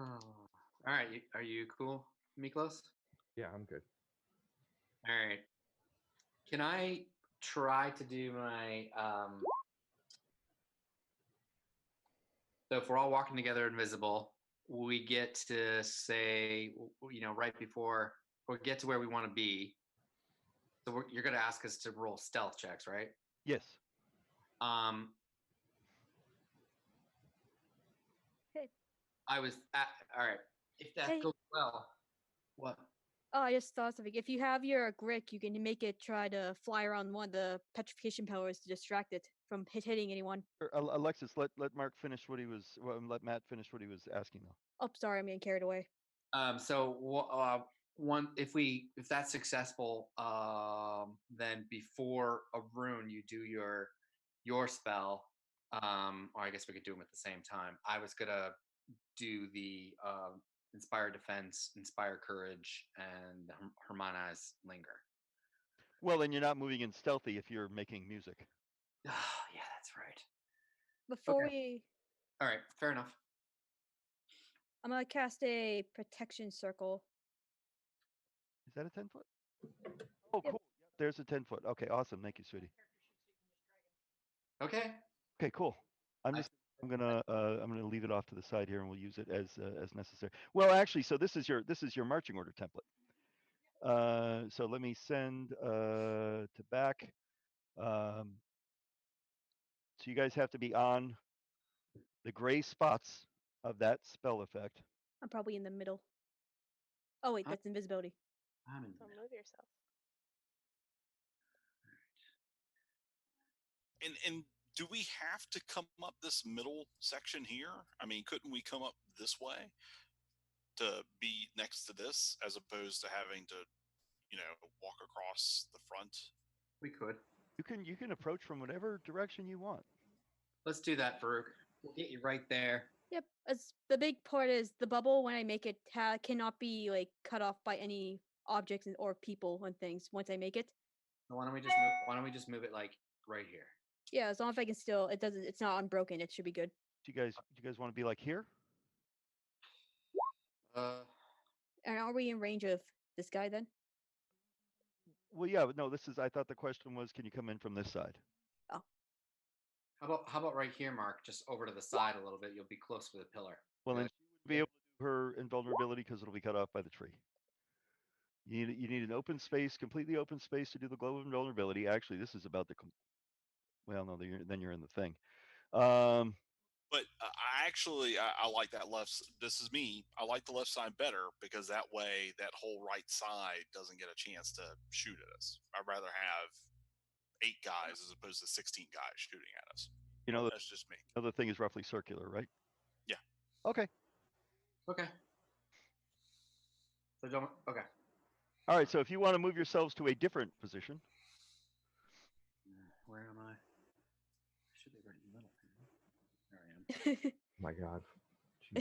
Oh. All right, are you cool, Miklos? Yeah, I'm good. All right. Can I try to do my so if we're all walking together invisible, we get to say, right before we get to where we want to be. So you're going to ask us to roll stealth checks, right? Yes. Um, Hey. all right. If that Hey. goes well, what? Oh, I just thought something. If you have your Grick, you can make it try to fly around one of the petrification pillars to distract it from hitting anyone. Alexis, let Mark finish what he was. Let Matt finish what he was asking though. Oh, sorry, I'm getting carried away. So if that's successful, then before a rune you do your spell, or I guess we could do them at the same time. I was gonna do the inspire defense, inspire courage, and Hermana's linger. Well, then you're not moving in stealthy if you're making music. Yeah, that's right. Before Okay. we, All right, fair enough. I'm gonna cast a protection circle. Is that a 10-foot? Oh, Yep. cool. Yep, there's a 10-foot. Okay, awesome. Thank you, sweetie. Okay. Okay, cool. I'm gonna leave it off to the side here, and we'll use it as necessary. Well, actually, so this is your marching order template. So let me send to back. So you guys have to be on the gray spots of that spell effect. I'm probably in the middle. Oh wait, that's invisibility. I'm in. So move yourself. And do we have to come up this middle section here? I mean, couldn't we come up this way to be next to this as opposed to having to, walk across the front? We could. You can approach from whatever direction you want. Let's do that, Farouk. We'll get you right there. Yep. As the big part is the bubble when I make it cannot be like cut off by any objects or people and things once I make it. So why don't we just move it like right here? Yeah, as long as I can still, it's not unbroken. It should be good. Do you guys want to be like here? And are we in range of this guy then? Well, yeah, but no. I thought the question was, can you come in from this side? Oh. How about right here, Mark? Just over to the side a little bit. You'll be close to the pillar. Well, then she wouldn't be able to do her invulnerability because it'll be cut off by the tree. You need an open space, completely open space to do the glow of invulnerability. Actually, this is about the. Well, no, then you're in the thing. But I like that left. This is me. I like the left side better because that way that whole right side doesn't get a chance to shoot at us. I'd rather have 8 guys as opposed to 16 guys shooting at us. That's just me. The thing is roughly circular, right? Yeah. Okay. Okay. So don't. Okay. All right. So if you want to move yourselves to a different position. Where am I? I should be right in the middle. There I am. My God.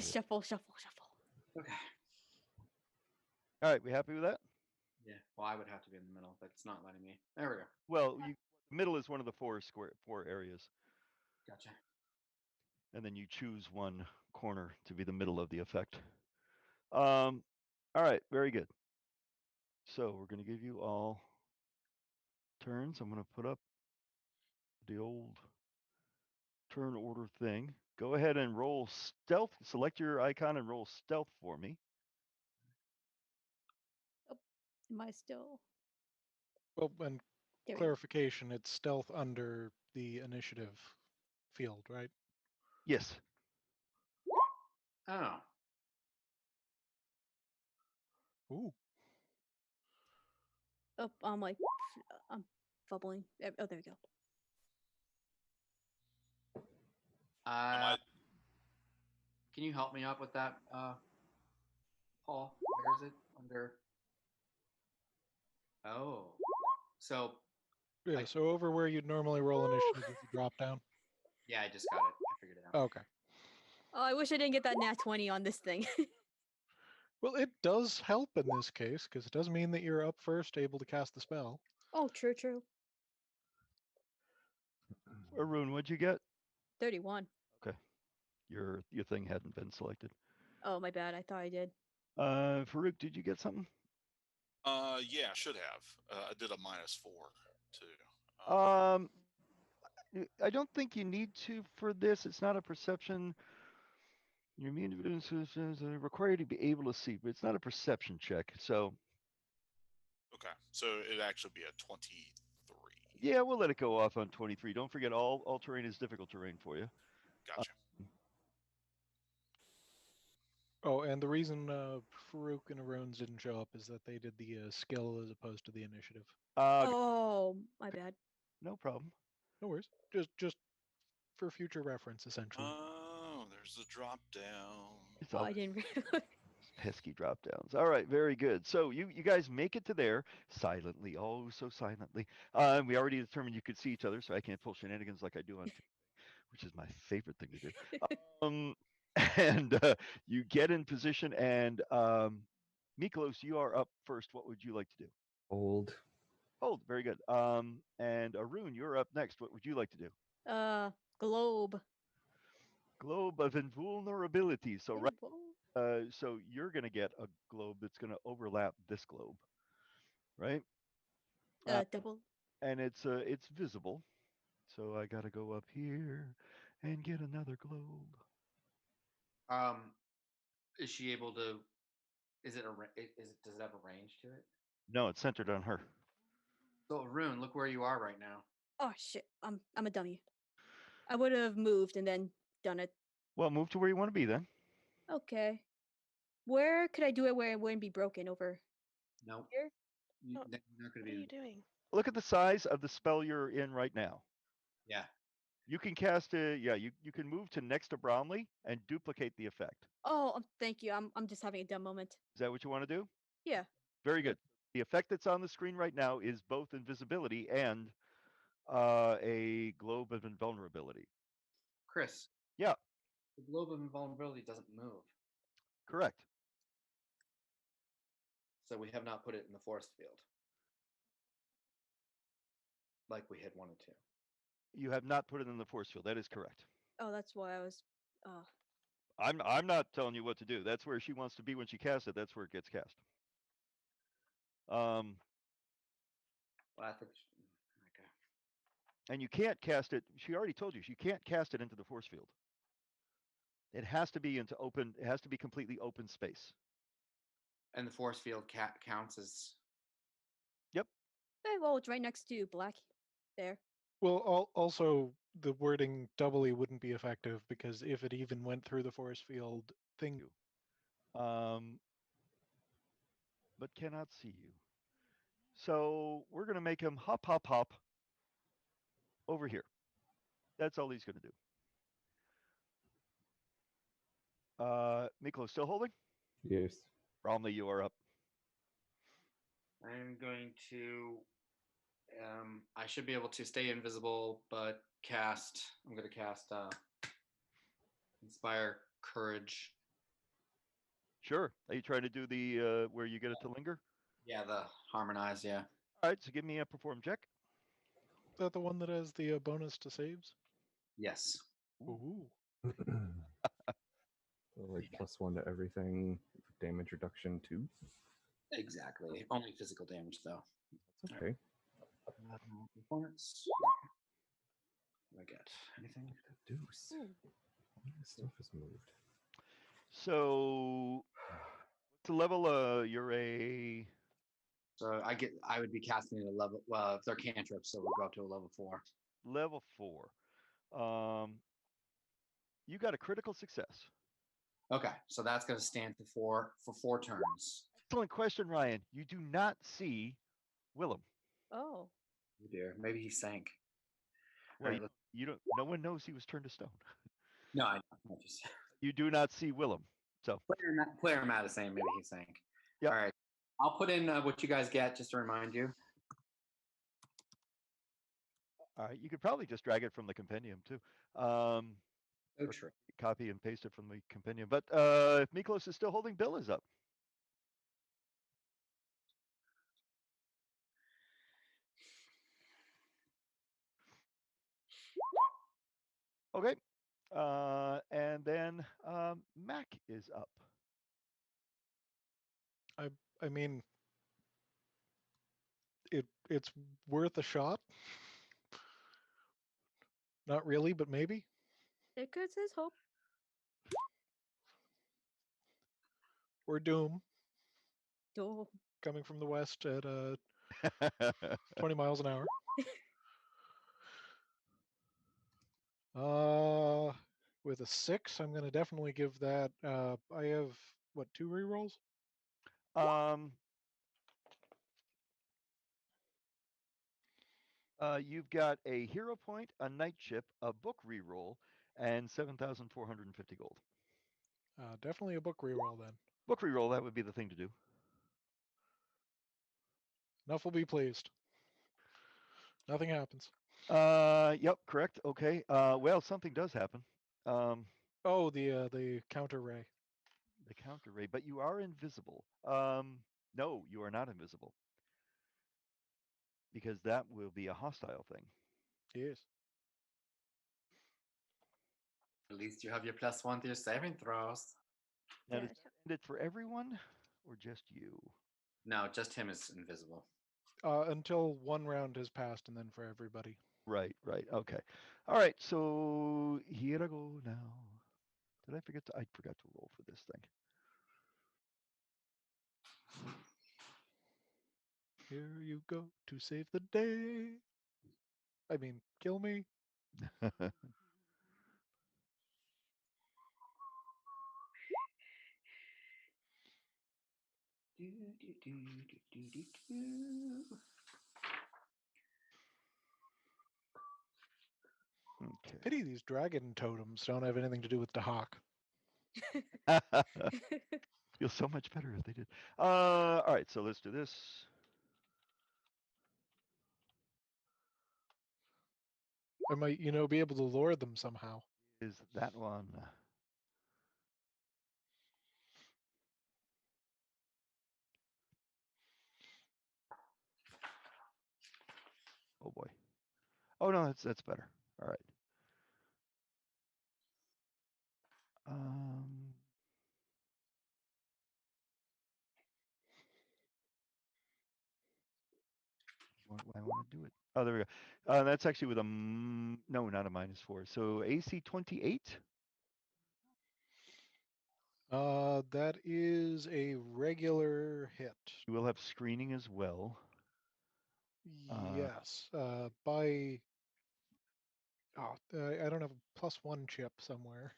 Shuffle. Okay. All right. We happy with that? Yeah. Well, I would have to be in the middle, but it's not letting me. There we go. Well, the middle is one of the four areas. Gotcha. And then you choose one corner to be the middle of the effect. All right. Very good. So we're going to give you all turns. I'm going to put up the old turn order thing. Go ahead and roll stealth. Select your icon and roll stealth for me. Oh, am I still? Well, and clarification, it's stealth under the initiative field, right? Yes. Oh. Ooh. Oh, I'm fumbling. Oh, there we go. Can you help me out with that, Paul? Where is it? Under. Oh. So. Yeah, so over where you'd normally roll initiative if you drop down. Yeah, I just got it. I figured it out. Okay. Oh, I wish I didn't get that nat 20 on this thing. Well, it does help in this case, because it does mean that you're up first, able to cast the spell. Oh, true. Arun, what'd you get? 31. Okay. Your thing hadn't been selected. Oh, my bad. I thought I did. Farouk, did you get something? Yeah, I should have. I did a -4 too. I don't think you need to for this. It's not a perception. Your immune defenses require you to be able to see, but it's not a perception check. So Okay, so it'd actually be a 23. yeah, we'll let it go off on 23. Don't forget, all terrain is difficult terrain for you. Gotcha. Oh, and the reason Farouk and Arones didn't show up is that they did the skill as opposed to the initiative. Oh, my bad. No problem. No worries. Just for future reference, essentially. Oh, there's a drop down. It's Oh, all I didn't realize. pesky drop downs. All right, very good. So you guys make it to there silently, oh so silently. We already determined you could see each other, so I can't pull shenanigans like I do on, which is my favorite thing to do. And you get in position, and Miklos, you are up first. What would you like to do? Hold. Hold, very good. And Arun, you're up next. What would you like to do? Globe. Globe of invulnerability. So right. Invul- So you're going to get a globe that's going to overlap this globe, right? double. And it's visible. So I got to go up here and get another globe. Is she able to? Is it does it have a range to it? No, it's centered on her. So Arun, look where you are right now. Oh shit! I'm a dummy. I would have moved and then done it. Well, move to where you want to be then. Okay. Where could I do it where it wouldn't be broken over? Nope. Here? You're Oh, not going to What be. are you doing? Look at the size of the spell you're in right now. Yeah. You can cast it. Yeah, you can move to next to Bromley and duplicate the effect. Oh, thank you. I'm just having a dumb moment. Is that what you want to do? Yeah. Very good. The effect that's on the screen right now is both invisibility and a globe of invulnerability. Chris. Yeah. The globe of invulnerability doesn't move. Correct. So we have not put it in the force field like we had wanted to. You have not put it in the force field. That is correct. Oh, that's why I was. I'm not telling you what to do. That's where she wants to be when she casts it. That's where it gets cast. Well, I think. Okay. And you can't cast it. She already told you she can't cast it into the force field. It has to be into open. It has to be completely open space. And the force field counts as. Yep. Hey, well, it's right next to black. There. Well, also the wording doubly wouldn't be effective because if it even went through the force field thing. But cannot see you. So we're going to make him hop, hop, hop over here. That's all he's going to do. Miklo, still holding? Yes. Bromley, you are up. I'm going to. I should be able to stay invisible, but cast. I'm going to cast Inspire Courage. Sure. Are you trying to do the where you get it to linger? Yeah, the harmonize. Yeah. All right. So give me a perform check. Is that the one that has the bonus to saves? Yes. Ooh. So like +1 to everything, damage reduction 2. Exactly. Only physical damage, though. That's okay. Performance. What do I get? Anything? Deuce. All this stuff is moved. So what's the level? You're a. So I would be casting it at level. Well, if they're cantrips, so we'll go up to a level 4. Level 4. You got a critical success. Okay, so that's going to stand for 4 turns. Excellent question, Ryan. You do not see Willem. Oh. Oh dear, maybe he sank. Well, Right, you don't. No one knows he was turned to stone. no, I know. Just You do not see Willem. So player Matt is saying maybe he sank. Yep. All right, I'll put in what you guys get just to remind you. all right, you could probably just drag it from the compendium too. So Or true. copy and paste it from the compendium. But if Miklos is still holding, Bill is up. Okay. And then Mac is up. I mean, it's worth a shot. Not really, but maybe. There goes his hope. Or Doom Oh, coming from the west at 20 miles an hour. With a 6, I'm gonna definitely give that. I have what, 2 rerolls? You've got a hero point, a night chip, a book reroll, and 7,450 gold. Definitely a book reroll then. Book reroll, that would be the thing to do. Enough will be pleased. Nothing happens. Yep, correct. Okay. Well, something does happen. Oh, the counter ray. The counter ray, but you are invisible. No, you are not invisible. Because that will be a hostile thing. Yes. At least you have your +1 to your saving throws. Now, Yeah, does that end it for everyone or just you? No, just him is invisible. Until one round has passed, and then for everybody. Right, right. Okay. All right. So here I go now. Did I forget to? I forgot to roll for this thing. Here you go to save the day. I mean, kill me. Okay. Pity these dragon totems don't have anything to do with the hawk. Feels so much better if they did. All right, so let's do this. I might, be able to lure them somehow. Is that one? Oh boy. Oh no, that's better. All right. I want to do it. Oh, there we go. That's actually with a no, not a -4. So AC 28. That is a regular hit. You will have screening as well. Yes. By. Oh, I don't have a +1 chip somewhere.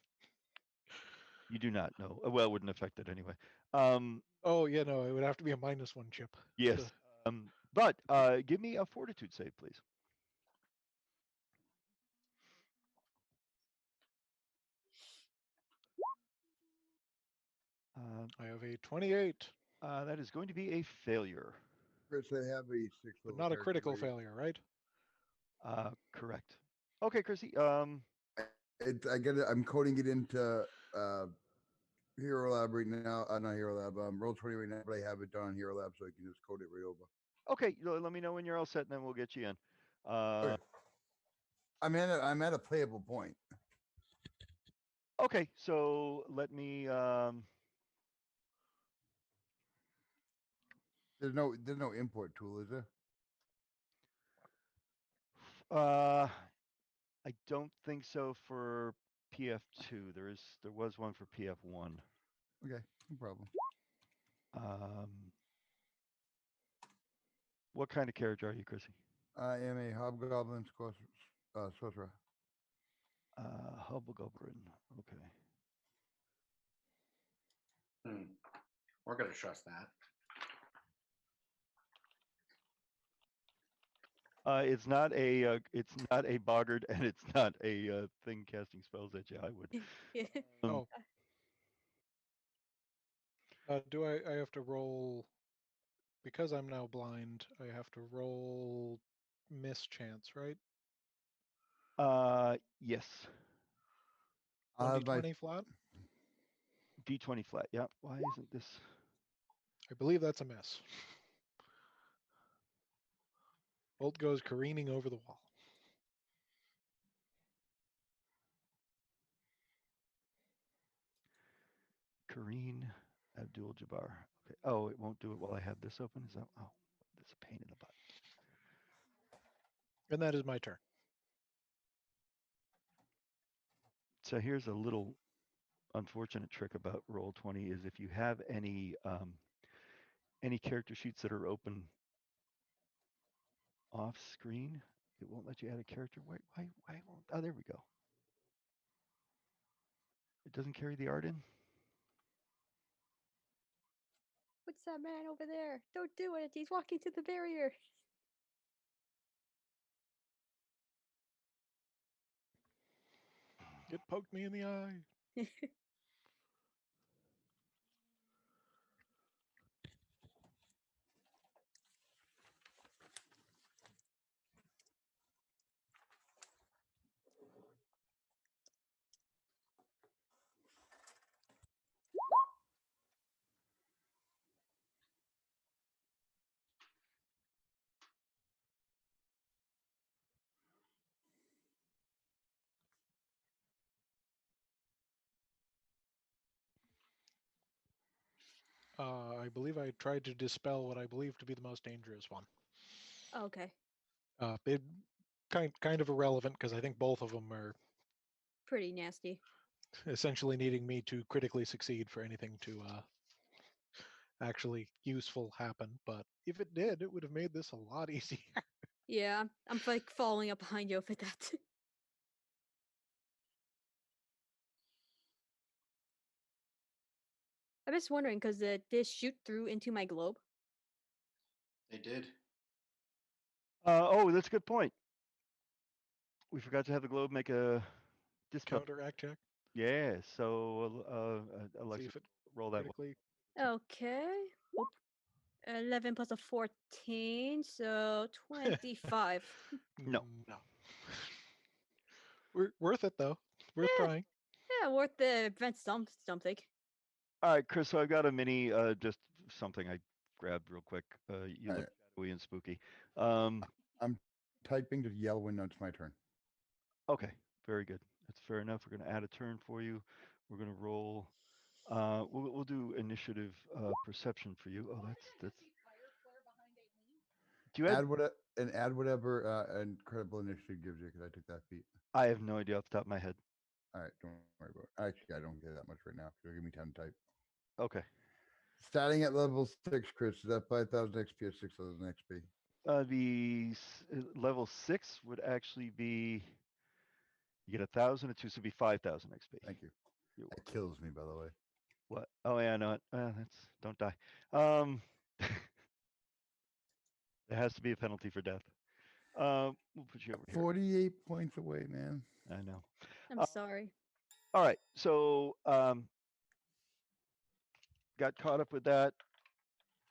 You do not know. Well, it wouldn't affect it anyway. Oh yeah, no, it would have to be a -1 chip. Yes. But give me a fortitude save, please. I have a 28. That is going to be a failure. Chris, I have a 6 But level not a character critical rating. failure, right? Correct. Okay, Chrissy. I'm coding it into Hero Lab right now. Not Hero Lab. Roll20 right now, but I have it done on Hero Lab, so I can just code it right over. Okay, let me know when you're all set, and then we'll get you in. Okay. I'm at a playable point. Okay, so let me. There's no import tool, is there? I don't think so for PF2. There was one for PF1. Okay, no problem. What kind of character are you, Chrissy? I am a Hobgoblin sorcerer. Hobgoblin. Okay. We're gonna trust that. It's not a boggart, and it's not a thing casting spells at you. I would. yeah. Oh. Do I have to roll, because I'm now blind, I have to roll mischance, right? Yes. 1d20 flat? D20 flat. Yeah. Why isn't this? I believe that's a miss. Bolt goes careening over the wall. Kareen Abdul-Jabbar. Okay. Oh, it won't do it while I have this open. Is that? Oh, that's a pain in the butt. And that is my turn. So here's a little unfortunate trick about Roll20 is if you have any character sheets that are open off screen, it won't let you add a character. Why won't? Oh, there we go. It doesn't carry the art in. What's that man over there? Don't do it. He's walking to the barrier. It poked me in the eye. I believe I tried to dispel what I believe to be the most dangerous one. Okay. It kind of irrelevant because I think both of them are Pretty nasty. essentially needing me to critically succeed for anything to actually useful happen. But if it did, it would have made this a lot easier. Yeah, I'm like following up behind you with that. I'm just wondering because did this shoot through into my globe? They did. Oh, that's a good point. We forgot to have the globe make a dispel. Counteract check. Yeah. So See Alexa, if it roll that one. critically. Okay. Oop. 11 plus a 14, so 25. No. No. Worth it though. Worth Eh. trying. Yeah, worth the event something. All right, Chris. So I've got a mini, just something I grabbed real quick. You look Alright. shadowy and spooky. I'm typing to yell when it's my turn. Okay, very good. That's fair enough. We're going to add a turn for you. We're going to roll. We'll do initiative perception for you. Oh, that's. Do you Add whatever incredible initiative gives you because I took that feat. I have no idea off the top of my head. All right, don't worry about it. Actually, I don't get that much right now. So give me time to type. Okay. Starting at level 6, Chris, is that 5,000 XP or 6,000 XP? Level 6 would actually be. You get 1,000 or 2, so it'd be 5,000 XP. Thank you. You're That kills me, by the way. What? Oh yeah, I know it. That's don't die. There has to be a penalty for death. We'll put you over here. 48 points away, man. I know. I'm sorry. All right, so got caught up with that.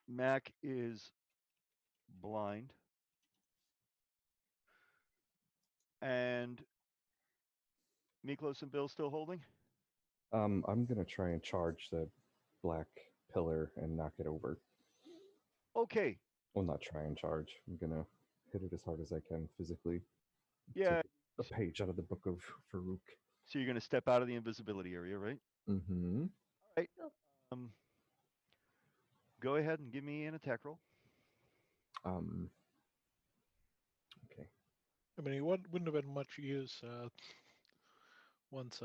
Mac is blind, and Miklos and Bill still holding. I'm gonna try and charge the black pillar and knock it over. Okay. Well, not try and charge. I'm gonna hit it as hard as I can physically. Yeah. Take a page out of the book of Farouk. So you're gonna step out of the invisibility area, right? Mm-hmm. All right. Go ahead and give me an attack roll. Okay. I mean, it wouldn't have been much use once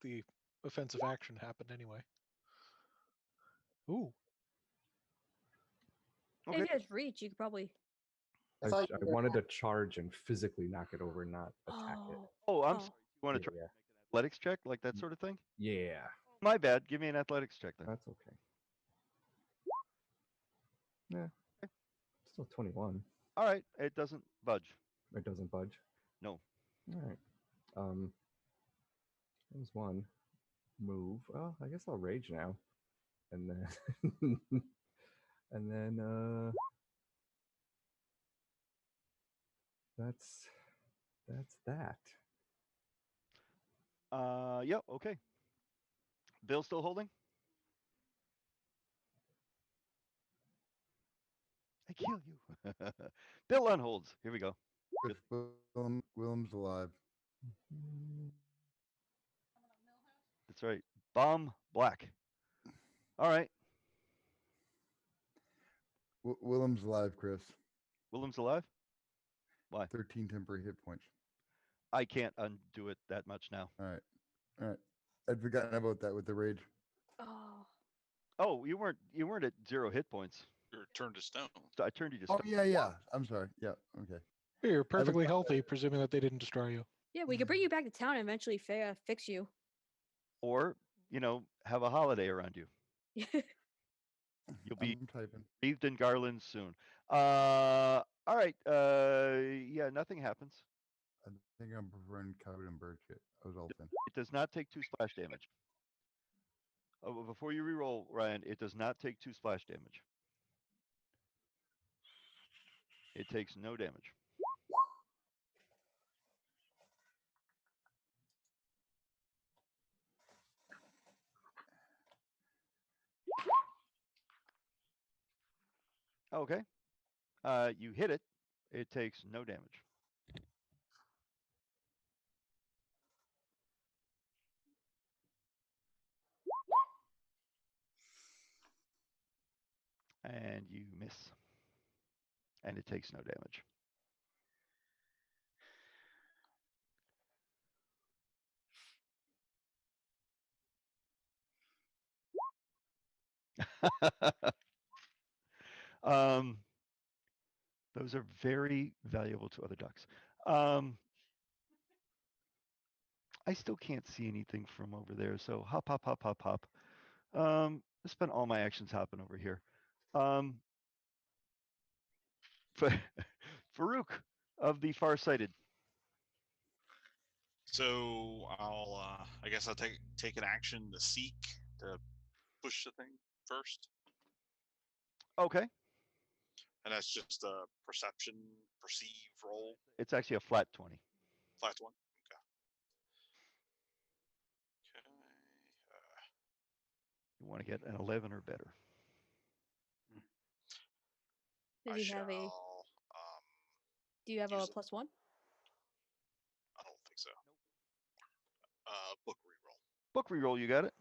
the offensive action happened anyway. Ooh. If Okay. it has reach, you could probably. I wanted to charge and physically knock it over, not attack it. Oh, I'm Oh. sorry. You want to try Yeah. to make an athletics check, like that sort of thing? Yeah. My bad. Give me an athletics check then. That's okay. Yeah. Still 21. All right. It doesn't budge. It doesn't budge. No. All right. There's one move. Oh, I guess I'll rage now, and then and then that's that. Yep. Okay. Bill still holding? I kill you. Bill unholds. Here we go. Chris Willem's alive. That's right. Bomb black. All right. Willem's alive, Chris. Willem's alive? Why? 13 temporary hit points. I can't undo it that much now. All right. I'd forgotten about that with the rage. Oh. Oh, you weren't at 0 hit points. You're turned to stone. So I turned you to Oh stone. yeah. I'm sorry. Yeah. Okay. You're perfectly healthy, presuming that they didn't destroy you. Yeah, we could bring you back to town and eventually fix you. Or, have a holiday around you. You'll be I'm typing. wreathed in garlands soon. All right. Yeah, nothing happens. I think I'm preferring covered in bird shit. I was all thin. It does not take 2 splash damage. Oh, before you reroll, Ryan, it does not take 2 splash damage. It takes no damage. Okay. You hit it. It takes no damage. And you miss. And it takes no damage. Those are very valuable to other ducks. I still can't see anything from over there, so hop, hop, hop, hop, hop. I spent all my actions hopping over here. Farouk of the Farsighted. So I guess I'll take an action to seek to push the thing first, Okay. and that's just a perceive roll. It's actually a flat 20. Flat one. Okay. You want to get an 11 or better. Does he have a? Do you have a use it. +1? I don't think so. Book reroll. Book reroll, you got it.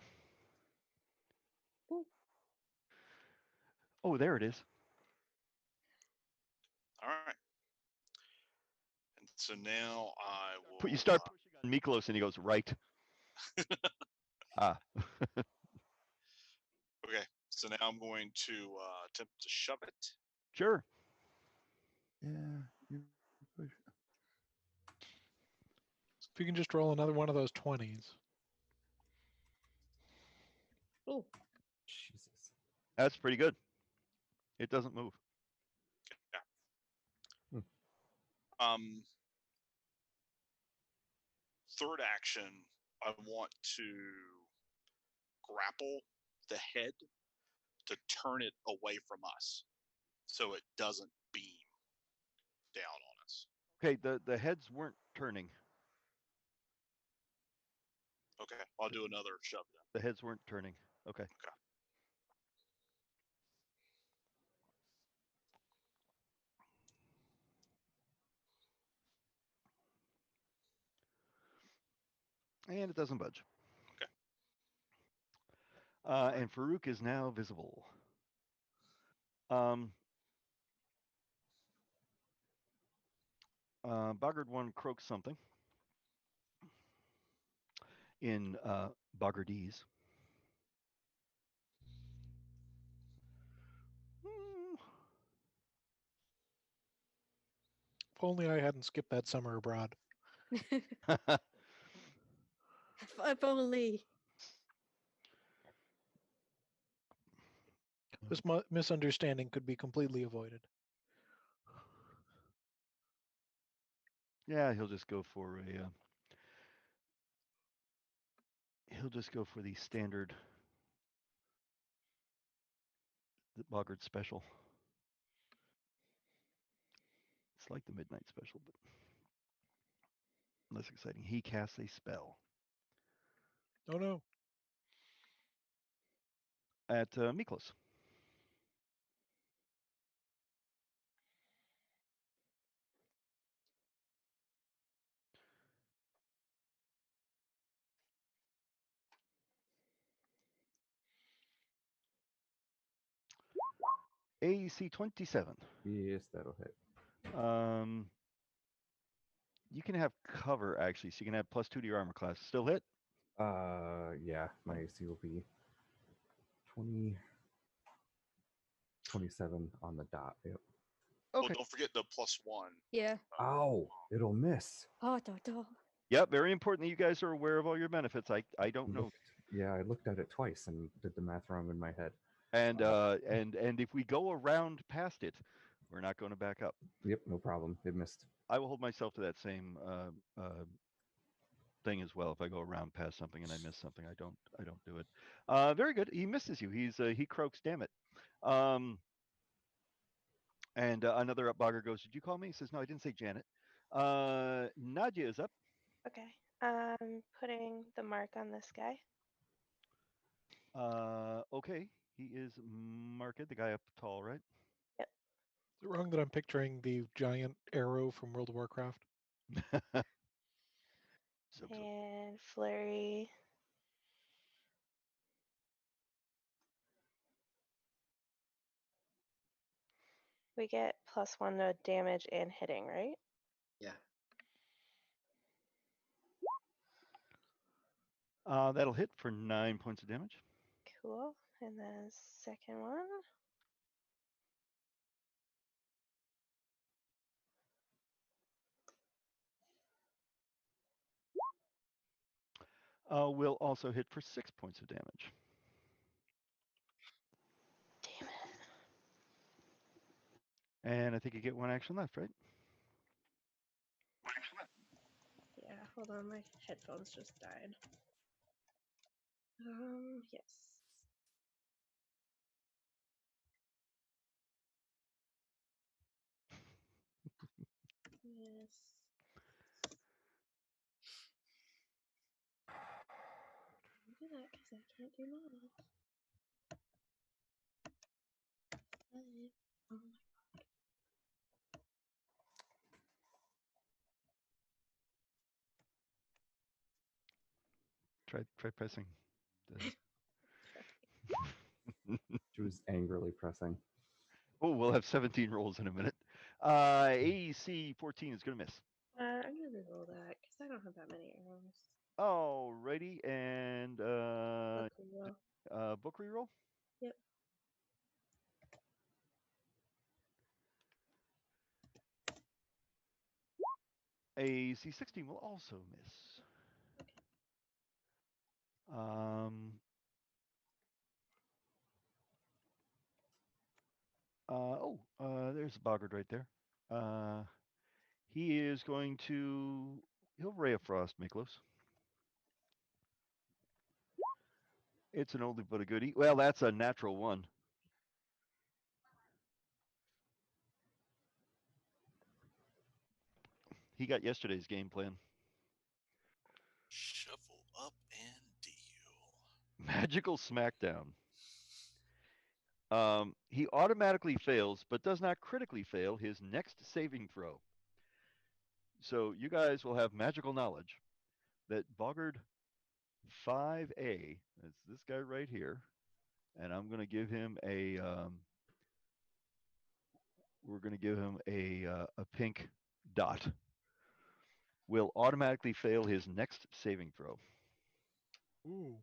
Ooh. Oh, there it is. All right. And so now I will. You start pushing on Miklos, and he goes right. Okay. So now I'm going to attempt to shove it. Sure. Yeah. You push. If you can just roll another one of those 20s. Oh. Jesus. That's pretty good. It doesn't move. Third action, I want to grapple the head to turn it away from us so it doesn't beam down on us. Okay, the heads weren't turning. Okay, I'll do another shove then. The heads weren't turning. Okay. And it doesn't budge. Okay. And Farouk is now visible. Boggard 1 croaks something in Boggardese. If only I hadn't skipped that summer abroad. If only. This misunderstanding could be completely avoided. Yeah, he'll just go for a. He'll just go for the standard Boggard special. It's like the midnight special, but less exciting. He casts a spell. Oh no. At Miklos. AC 27. Yes, that'll hit. You can have cover actually, so you can have +2 to your armor class. Still hit? Yeah, my AC will be 20, 27 on the dot. Yep. Well, Okay. don't forget the +1. Yeah. Oh, it'll miss. Oh, do. Yep, very important that you guys are aware of all your benefits. I don't know. Yeah, I looked at it twice and did the math wrong in my head. And if we go around past it, we're not going to back up. Yep, no problem. It missed. I will hold myself to that same thing as well. If I go around past something and I miss something, I don't do it. Very good. He misses you. He croaks. Damn it. And another upbogger goes, "Did you call me?" He says, "No, I didn't say Janet." Nadia is up. Okay. Putting the mark on this guy. Okay. He is marked. The guy up tall, right? Yep. Is it wrong that I'm picturing the giant arrow from World of Warcraft? And flurry. We get +1 to damage and hitting, right? Yeah. That'll hit for 9 points of damage. Cool. And then second one. Will also hit for 6 points of damage. Damn it. And I think you get one action left, right? Yeah, hold on, my headphones just died. Yes. Yes. Do that because I can't do math. Oh my. Try pressing. She was angrily pressing. Oh, we'll have 17 rolls in a minute. AC 14 is going to miss. I'm gonna reroll that because I don't have that many arrows. Alrighty, and book reroll. Yep. AC 16 will also miss. There's Boggart right there. He is going to. He'll Ray of Frost, Miklos. It's an oldie but a goodie. Well, that's a natural one. He got yesterday's game plan. Shuffle up and deal. Magical Smackdown. He automatically fails, but does not critically fail his next saving throw. So you guys will have magical knowledge that Boggart 5A, that's this guy right here, and I'm going to give him a. We're going to give him a pink dot. Will automatically fail his next saving throw. Ooh.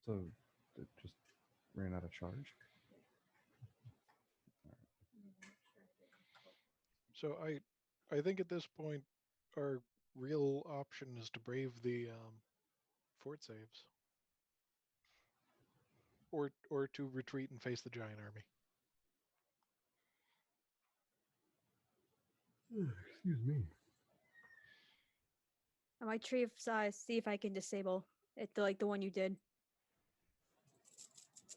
So it just ran out of charge. So I think at this point our real option is to brave the fort saves. Or to retreat and face the giant army. Excuse me. I might try to see if I can disable it, like the one you did.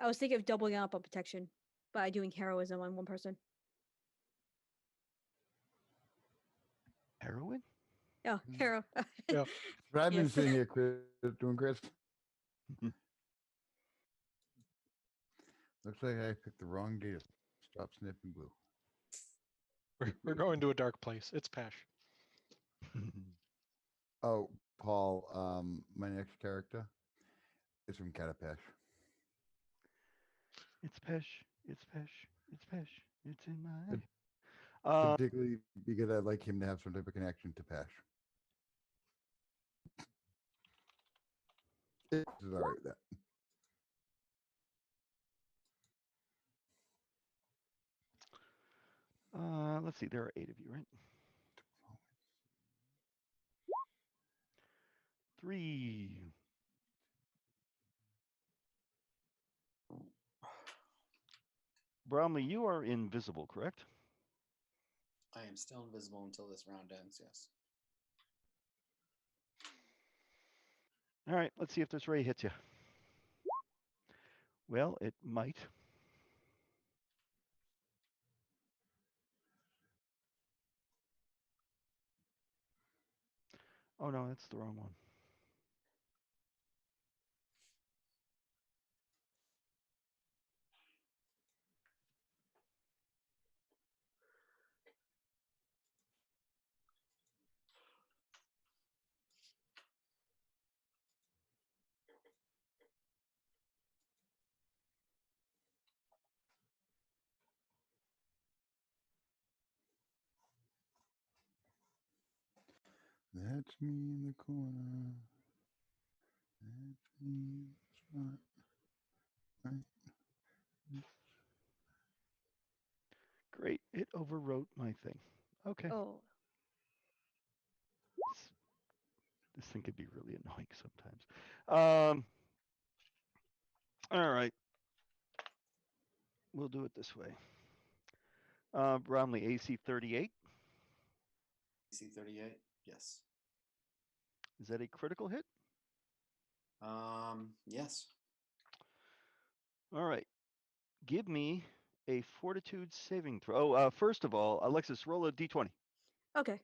I was thinking of doubling up on protection by doing heroism on one person. Heroin? Oh, hero. Yeah. But I've been Yes. sitting here, Chris, doing Chris. Looks like I picked the wrong day to stop sniffing glue. We're going to a dark place. It's Pesh. Oh, Paul, my next character is from Catapesh. It's Pesh. It's Pesh. It's Pesh. It's in my. It- Uh, Particularly because I'd like him to have some type of connection to Pesh. This is all right with that. let's see. There are 8 of you, right? 3. Bromley, you are invisible, correct? I am still invisible until this round ends. Yes. All right, let's see if this ray hits you. Well, it might. Oh no, that's the wrong one. That's me in the corner. That's me in the spot. Right. Great, it overwrote my thing. Okay. Oh, This thing could be really annoying sometimes. All right. We'll do it this way. Bromley, AC 38. AC 38. Yes. Is that a critical hit? Yes. All right. Give me a fortitude saving throw. First of all, Alexis, roll a d20. okay.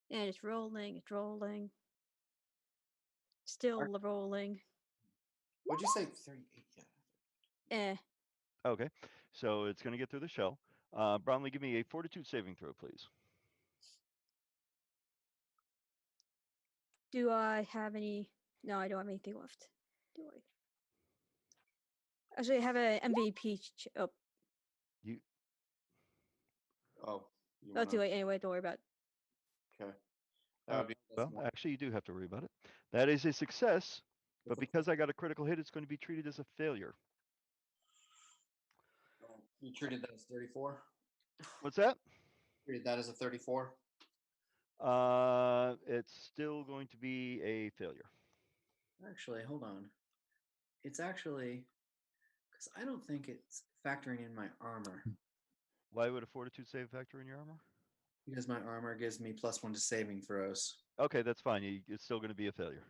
And it's rolling. It's rolling. Still rolling. What'd you say? 38. Yeah. Okay. So it's going to get through the shell. Bromley, give me a fortitude saving throw, please. Do I have any? No, I don't have anything left. Do I? Actually, I have an MVP. Oh, You Oh. You oh, too wanna- late. Anyway, don't worry about it. Okay. That would be well, +1. actually, you do have to worry about it. That is a success, but because I got a critical hit, it's going to be treated as a failure. You treated that as 34. What's that? Treated that as a 34. It's still going to be a failure. Actually, hold on. It's actually because I don't think it's factoring in my armor Why would a fortitude save factor in your armor? because my armor gives me +1 to saving throws. Okay, that's fine. It's still going to be a failure.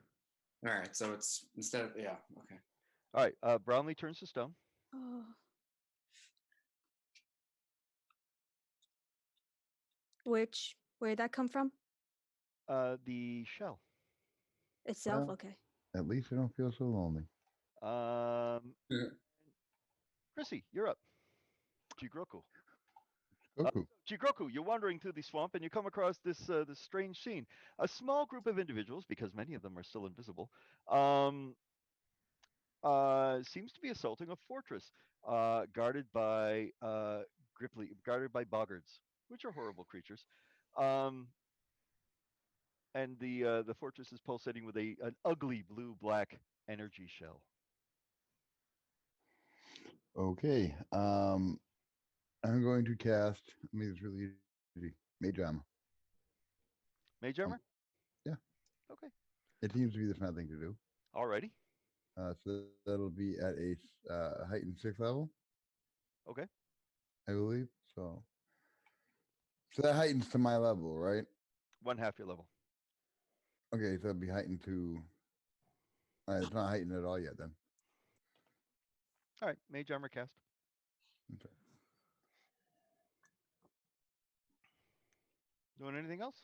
All right, so it's instead of yeah. Okay. All right. Brownlee turns to stone. Oh. Where did that come from? The shell. Itself. Well, Okay. At least I don't feel so lonely. Chrissy, you're up. Jigroku. Goku. Jigroku, you're wandering through the swamp and you come across this this strange scene. A small group of individuals, because many of them are still invisible, seems to be assaulting a fortress guarded by boggards, which are horrible creatures. And the fortress is pulsating with an ugly blue-black energy shell. Okay. I'm going to cast. I mean, it's really easy. Mage Armor. Mage armor? Yeah. Okay. It seems to be the smart thing to do. Alrighty. So that'll be at a heightened 6th level. Okay. I believe so. So that heightens to my level, right? 1/2 your level. Okay, so it'll be heightened to. It's not heightened at all yet, then. All right. Mage armor cast. Okay. Doing anything else?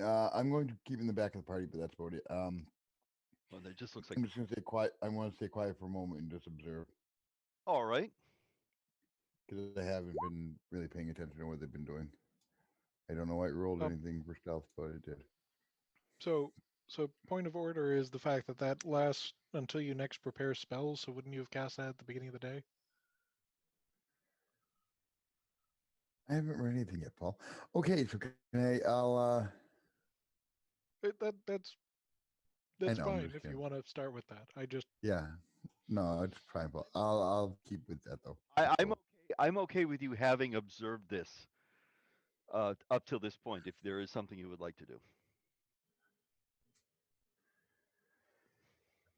I'm going to keep in the back of the party, but that's about it. Well, that just looks like. I'm just going to stay quiet. I want to stay quiet for a moment and just observe All right. because I haven't been really paying attention to what they've been doing. I don't know why it rolled Oh. anything for stealth, but it did. So So point of order is the fact that that lasts until you next prepare spells. So wouldn't you have cast that at the beginning of the day? I haven't read anything yet, Paul. Okay, so can I'll That's know, I'm fine just if you kidding. want to start with that. I just Yeah. No, it's fine, Paul. I'll keep with that though. I'm okay with you having observed this up till this point. If there is something you would like to do,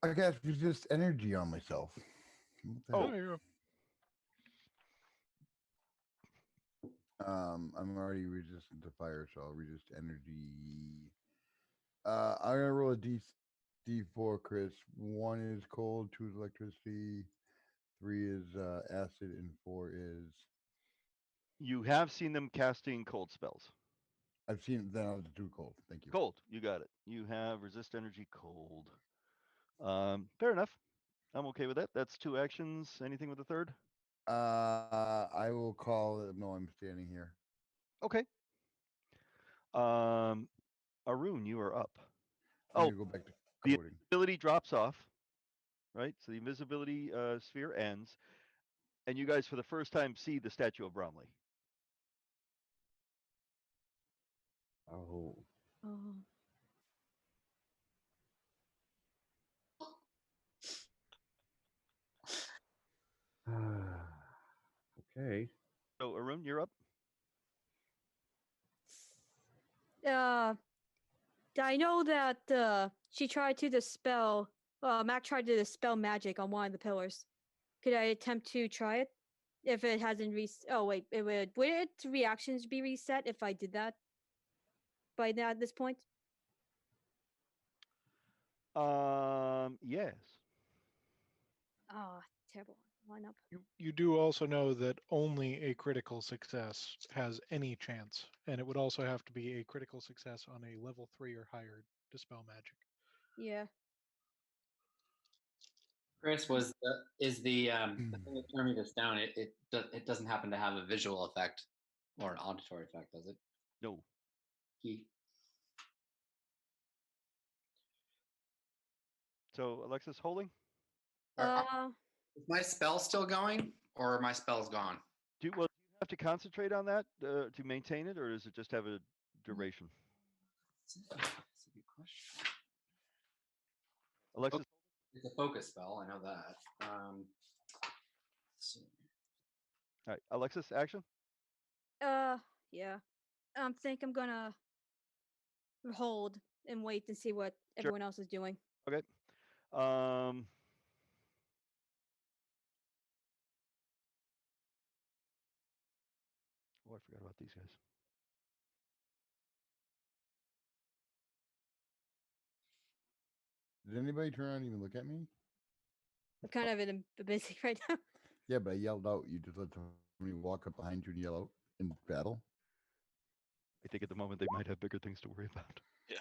I guess it's just energy on myself. What the Oh. heck? yeah. I'm already resistant to fire, so I'll resist energy. I'm gonna roll a D4, Chris. 1 is cold, 2 is electricity, 3 is acid, and 4 is. you have seen them casting cold spells. I've seen it. Then I'll do cold. Thank you. Cold, you got it. You have resist energy cold. Fair enough. I'm okay with that. That's 2 actions. Anything with the third? I will call it. No, I'm standing here. Okay. Arun, you are up. I'm Oh, gonna go back to the coding. invisibility drops off, right? So the invisibility sphere ends, and you guys for the first time see the statue of Bromley. Oh. Oh. Okay. So Arun, you're up. I know that she tried to dispel. Mac tried to dispel magic on one of the pillars. Could I attempt to try it? If it hasn't oh wait, it would its reactions be reset if I did that? By now at this point? Yes. Oh, terrible lineup. You do also know that only a critical success has any chance, and it would also have to be a critical success on a level 3 or higher dispel magic. Yeah. Chris, is the thing that turned me this down? It doesn't happen to have a visual effect or an auditory effect, does it? No. Key. So Alexis holding? Is my spell still going, or are my spells gone? Do you have to concentrate on that to maintain it, or does it just have a duration? That's a good question. Alexis, It's a focus spell. I know that. Let's see. all right. Alexis, action. Yeah. Think I'm gonna hold and wait and see what everyone else is doing. Okay. Oh, I forgot about these guys. Did anybody turn around and even look at me? I'm kind of in a busy right now. Yeah, but I yelled out. You just let somebody walk up behind you and yell out in battle. I think at the moment they might have bigger things to worry about. Yeah.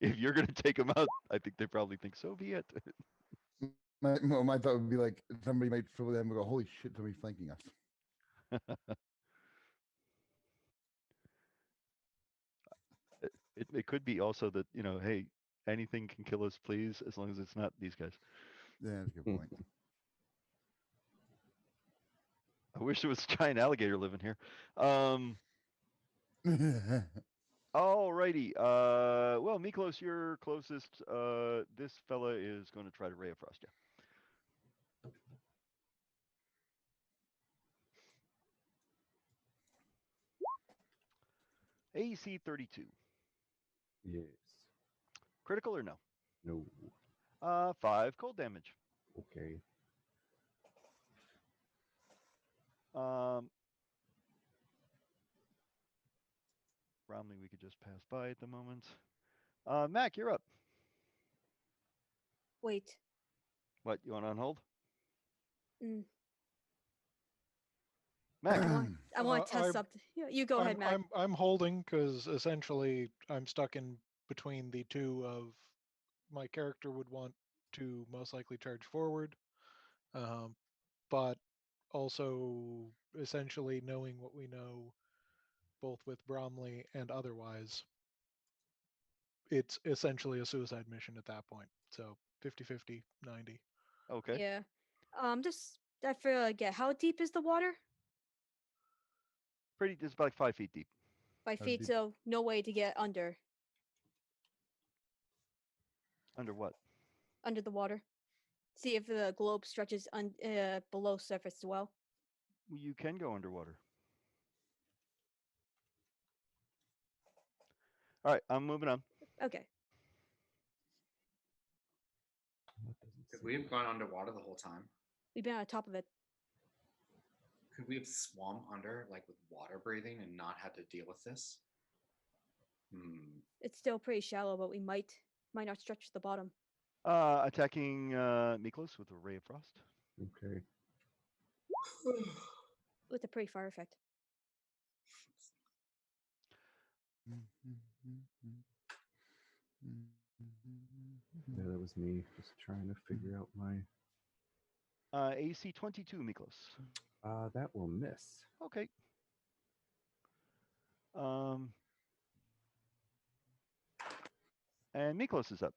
If you're going to take them out, I think they probably think so be it. My thought would be like somebody might feel them and go, "Holy shit, somebody's flanking us." It could be also that, hey, anything can kill us, please, as long as it's not these guys. Yeah, that's a good point. I wish there was a giant alligator living here. Alrighty. Well, Miklos, you're closest. This fella is going to try to Ray of Frost you. AC 32. Yes. Critical or no? No. 5 cold damage. Okay. Bromley, we could just pass by at the moment. Mac, you're up. Wait. What, you want on hold? Mm. Mac. I want to test something. You go ahead, Mac. I'm holding because essentially I'm stuck in between the two of my character would want to most likely charge forward, but also essentially knowing what we know both with Bromley and otherwise, it's essentially a suicide mission at that point. So 50-50, 90. Okay. Yeah. Just I forget. How deep is the water? Pretty. It's about like 5 feet deep. 5 How feet, deep? so no way to get under Under what? the water. See if the globe stretches below surface as well. Well, you can go underwater. All right, I'm moving on. Okay. That doesn't Could seem we have like- gone underwater the whole time? We've been on top of it. Could we have swum under, like with water breathing, and not had to deal with this? Hmm. It's still pretty shallow, but we might not stretch to the bottom. Attacking Miklos with a ray of frost. Okay. With a pretty far effect. Yeah, that was me just trying to figure out my. AC 22, Miklos. That will miss. Okay. And Miklos is up.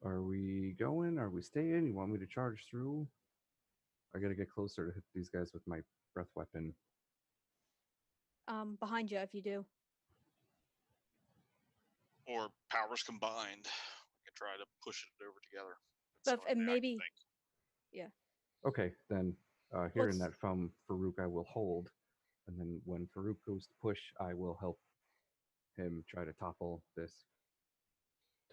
Are we going? Are we staying? You want me to charge through? I gotta get closer to hit these guys with my breath weapon. Behind you if you do. Or powers combined. We can try to push it over together. But That's the only thing I can maybe- think. Okay, then hearing Let's- that from Farouk, I will hold. And then when Farouk goes to push, I will help him try to topple this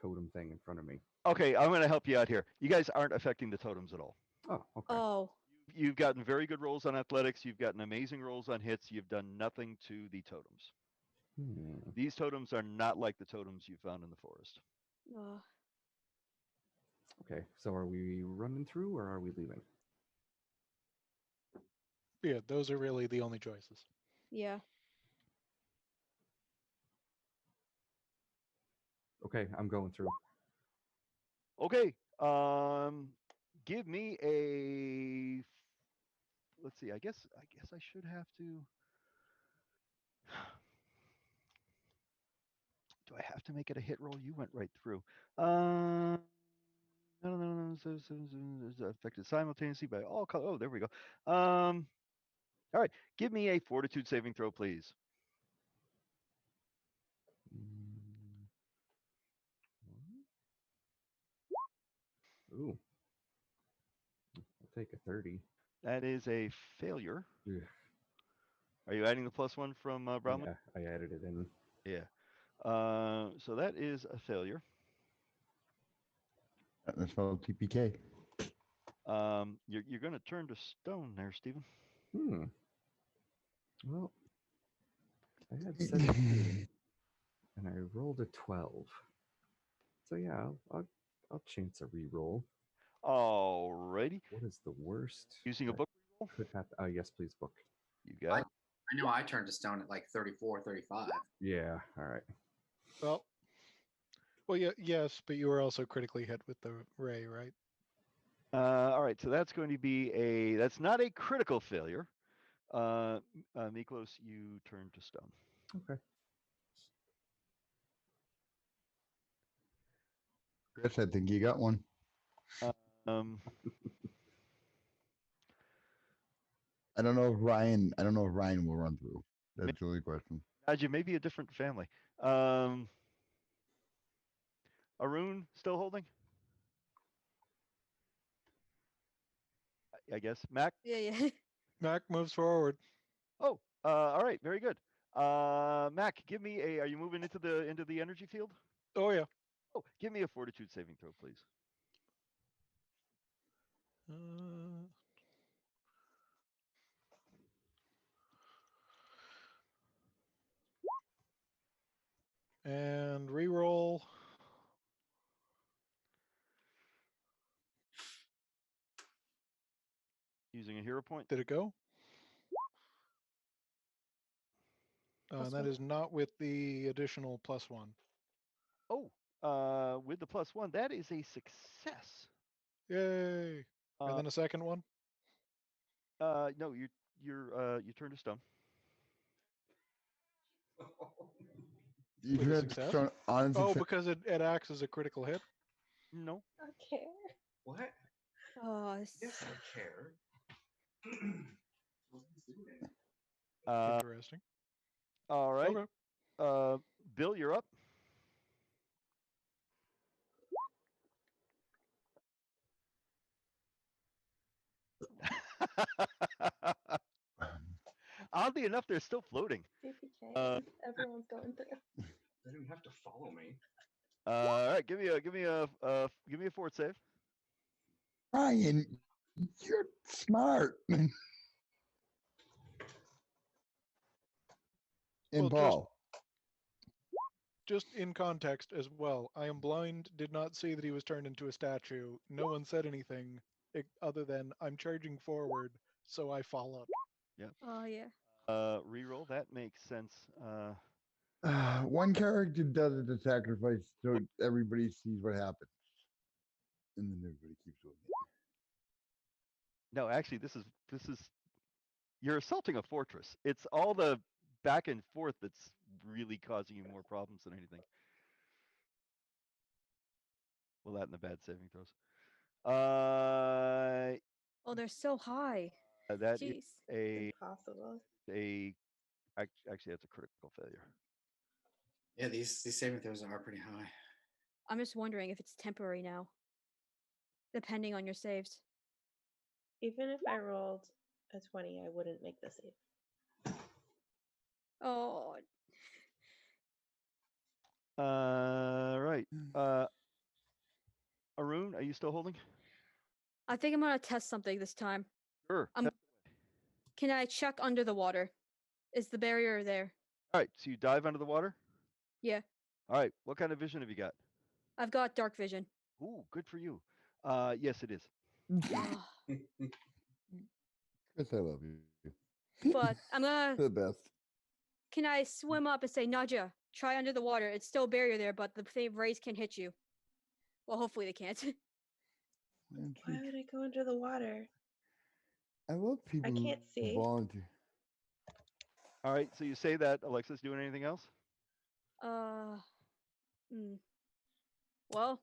totem thing in front of me. Okay, I'm going to help you out here. You guys aren't affecting the totems at all. Oh, okay. Oh, You've gotten very good rolls on athletics. You've gotten amazing rolls on hits. You've done nothing to the totems. Hmm. These totems are not like the totems you found in the forest. Okay, so are we running through or are we leaving? Yeah, those are really the only choices. yeah. Okay, I'm going through. Okay. Give me a. Let's see. I guess I should have to. Do I have to make it a hit roll? You went right through. No. Affected simultaneously by all color. Oh, there we go. All right. Give me a fortitude saving throw, please. Ooh. I'll take a 30. That is a failure. Ugh. Are you adding the +1 from Bromley? Yeah, I added it in. Yeah. So that is a failure. That's spelled TPK. You're going to turn to stone there, Stephen. Well, I had 17 and I rolled a 12. So yeah, I'll chance a re-roll. Alrighty. What is the worst? Using a that book roll? Could happen. Yes, please, book. You got it. I know I turned to stone at like 34, 35. Yeah. All right. Well, yeah, yes, but you were also critically hit with the ray, right? All right. So that's going to be that's not a critical failure. Miklos, you turn to stone. Okay. Chris, I think you got one. Um, I don't know if Ryan will run through. That's the only question. Najee, maybe a different family. Arun still holding? I guess. Mac? Yeah, yeah. Mac moves forward. Oh, all right. Very good. Mac, give me are you moving into the energy field? Oh yeah. Oh, give me a fortitude saving throw, please. And re-roll. Using a hero point. Did it go? Plus That one. is not with the additional +1. Oh, with the +1, that is a success. Yay! And then a second one. No, you turn to stone. You With a had success? on Oh, success. because it acts as a critical hit. No. Okay. What? Oh, Yes, I care. Interesting. All right. Okay. Bill, you're up. Oddly enough, they're still floating. CPK. Everyone's going through. They didn't have to follow me. All right, give me a fort save. Ryan, you're smart. And Well, Paul. Just in context as well, I am blind, did not see that he was turned into a statue. No one said anything other than I'm charging forward, so I followed. oh yeah. Reroll. That makes sense. One character does it to sacrifice so everybody sees what happens. And then everybody keeps doing it. No, actually, this is you're assaulting a fortress. It's all the back and forth that's really causing you more problems than anything. Well, that and the bad saving throws. Oh, they're so high. That is Jeez. Impossible. actually that's a critical failure. Yeah, these saving throws are pretty high. I'm just wondering if it's temporary now, depending on your saves. Even if I rolled a 20, I wouldn't make the save. Oh, Right. Arun, are you still holding? I think I'm gonna test something this time. Sure. Can I check under the water? Is the barrier there? All right. So you dive under the water. Yeah, All right. What kind of vision have you got? I've got dark vision. Ooh, good for you. Yes, it is. Ah, Chris, I love you. but I'm gonna. The best. Can I swim up and say, Nadia, try under the water? It's still a barrier there, but the rays can hit you. Well, hopefully they can't. Why would I go under the water? I love people I can't who see. volunteer. All right. So you say that. Alexis, doing anything else? Well,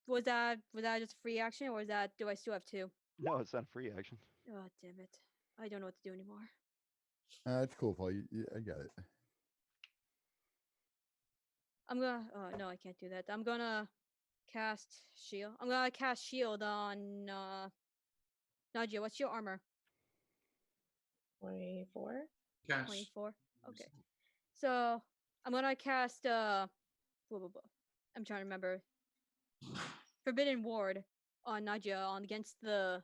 was that just a free action, or do I still have two? No, it's not a free action. Oh, damn it! I don't know what to do anymore. It's cool, Paul. I got it. I'm gonna. Oh no, I can't do that. I'm gonna cast shield. I'm gonna cast shield on Nadia. What's your armor? 24. 24. Okay. So I'm gonna cast blah, blah, blah. I'm trying to remember. Forbidden Ward on Nadia on against the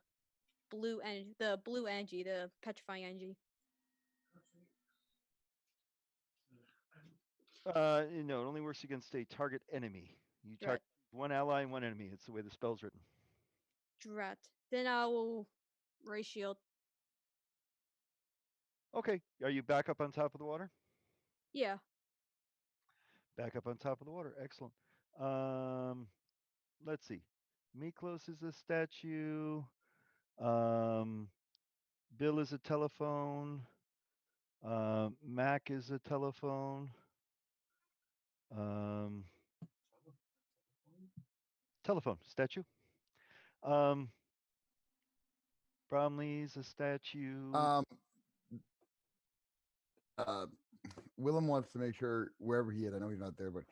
blue energy, the petrifying energy. No, it only works against a target enemy. You target one ally and one enemy. It's the way the spell's written. Drat. Then I will ray shield. Okay. Are you back up on top of the water? Yeah. Back up on top of the water. Excellent. Let's see. Miklos is a statue. Bill is a telephone. Mac is a telephone. Telephone statue. Bromley's a statue. Willem wants to make sure wherever he is, I know he's not there, but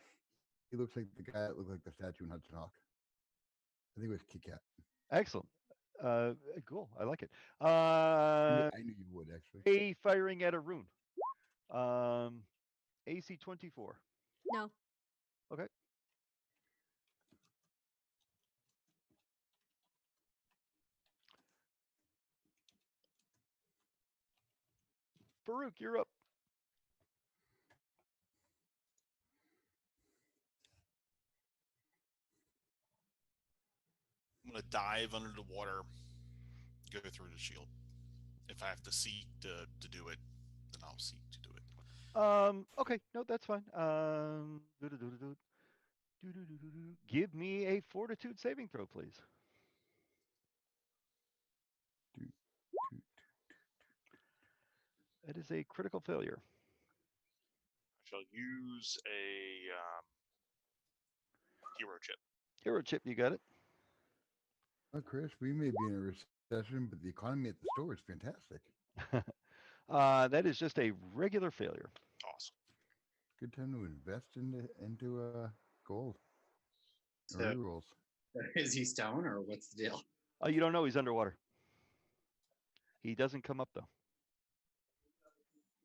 he looks like the guy that looked like the statue in Hudson Hawk. I think it was Kit Kat. Excellent. Cool. I like it. I knew you would actually. A firing at a rune. AC 24. No. Okay. Farouk, you're up. I'm gonna dive under the water, go through the shield. If I have to seek to do it, then I'll seek to do it. Okay, no, that's fine. Give me a fortitude saving throw, please. That is a critical failure. I shall use a hero chip. Hero chip, you got it. Oh, Chris, we may be in a recession, but the economy at the store is fantastic. That is just a regular failure. Awesome. Good time to invest into gold or So, rerolls. is he stone or what's the deal? You don't know he's underwater. He doesn't come up though.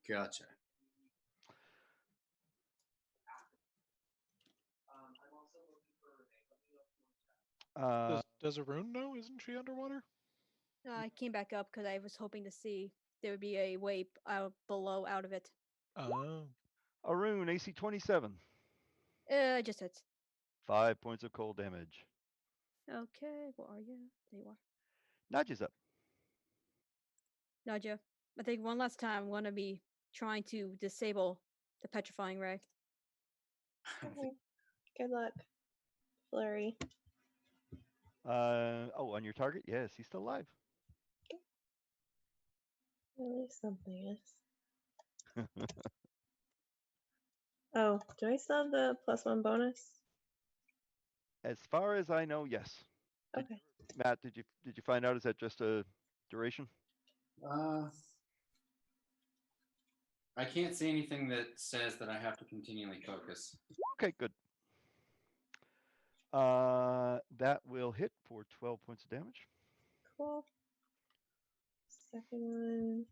Gotcha. Does Arun know? Isn't she underwater? I came back up because I was hoping to see there would be a way out below out of it. Oh. Arun, AC 27. Just hits. 5 points of cold damage. Okay, where are you? There you are. Nudges up. Nadia, I think one last time I'm going to be trying to disable the petrifying ray. Okay. Good luck, Flurry. Oh, on your target? Yes, he's still alive. At least something is. Oh, do I still have the +1 bonus? As far as I know, yes. Okay. Matt, did you find out? Is that just a duration? I can't see anything that says that I have to continually focus. Okay, good. That will hit for 12 points of damage. Cool. Second one.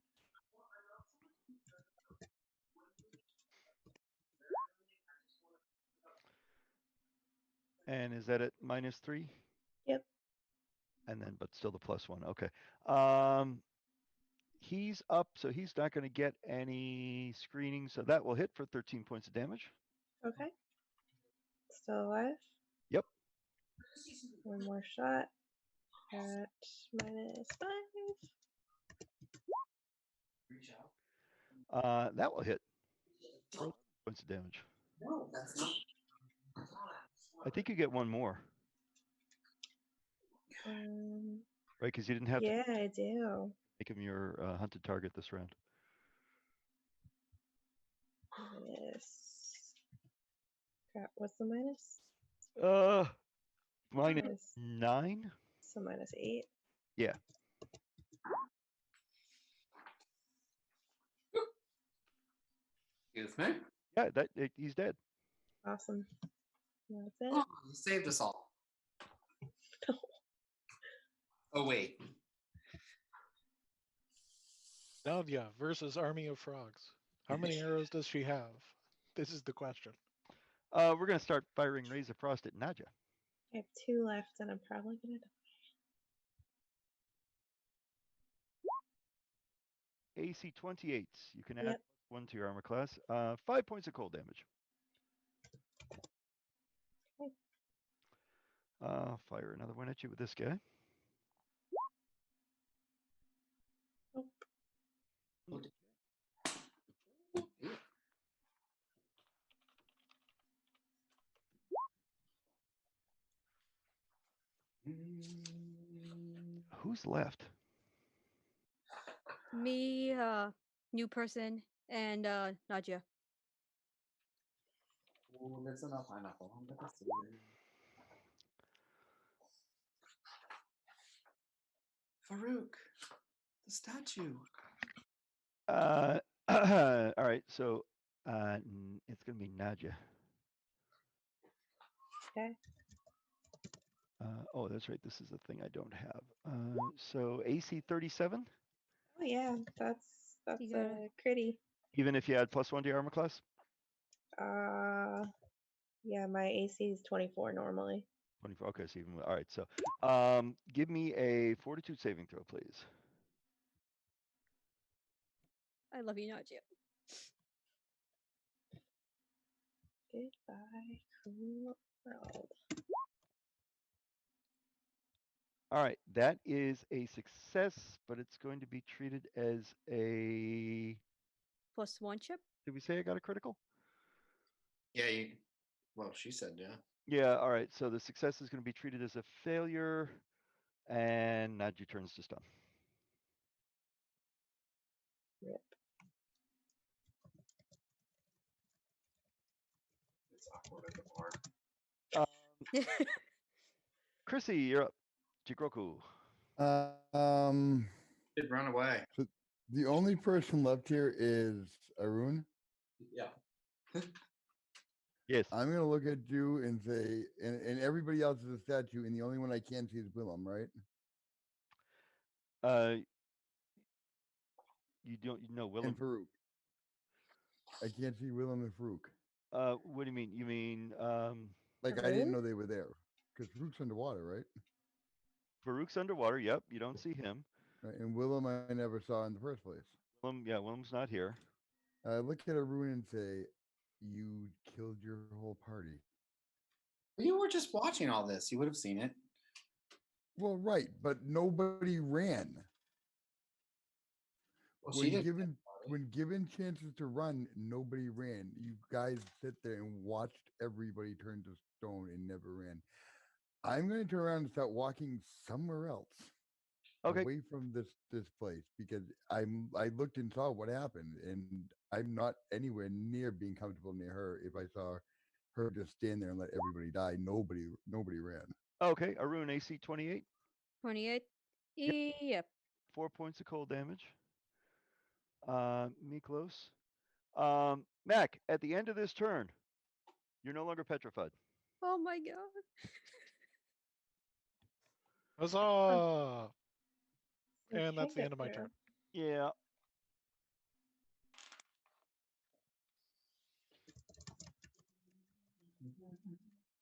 And is that at -3? Yep. And then, but still the +1. Okay. He's up, so he's not going to get any screening. So that will hit for 13 points of damage. Okay. Still alive? Yep. One more shot at -5. That will hit for 11 points of damage. No, that's not. I think you get one more, right? Because you didn't have to Yeah, I do. make him your hunted target this round. Minus. Crap, what's the minus? -9. So -8. Yeah. Excuse me. Yeah, he's dead. Awesome. That's it. Oh, you saved us all. Oh wait. Nadia versus Army of Frogs. How many arrows does she have? This is the question. We're gonna start firing rays of frost at Nadja. I have 2 left, and I'm probably gonna die. AC 28. You can add Yep. 1 to your armor class. 5 points of cold damage. Okay. Fire another one at you with this guy. Nope. Who's left? Me, new person, and Nadia. Oh, listen up, pineapple. Farouk, the statue. All right, so it's gonna be Nadja. Okay. Oh, that's right. This is the thing I don't have. So AC 37. Oh yeah, that's You got a critty. Even if you add +1 to your armor class. Yeah, my AC is 24 normally. 24. Okay, so even all right. So, give me a Fortitude saving throw, please. I love you, Nadia. Goodbye, cruel world. All right, that is a success, but it's going to be treated as a. +1 chip. Did we say I got a critical? Yeah, well, she said yeah. Yeah. All right. So the success is going to be treated as a failure, and Nadja turns to stun. Rip. Chrissy, you're up. Jigroku. Did run away. So the only person left here is Arun. Yeah. Yes. I'm gonna look at you and say, and everybody else is a statue, and the only one I can see is Willem, right? You don't know Willem. And Farouk. I can't see Willem and Farouk. What do you mean? You mean Like I didn't Arun? know they were there because Farouk's underwater, right? Farouk's underwater? Yep. You don't see him. Right, and Willem I never saw in the first place. Willem's not here. Look at Arun and say, "You killed your whole party." You were just watching all this. You would have seen it. Well, right, but nobody ran. Well, she When didn't. given when given chances to run, nobody ran. You guys sit there and watched everybody turn to stone and never ran. I'm going to turn around and start walking somewhere else. Okay. Away from this place because I looked and saw what happened, and I'm not anywhere near being comfortable near her. If I saw her just stand there and let everybody die, nobody ran. Okay. Arun, AC 28. 28. Yep. 4 points of cold damage. Miklos. Mac, at the end of this turn, you're no longer petrified. Oh my god. Huzzah! You And that's should the get end of my through. turn. Yeah.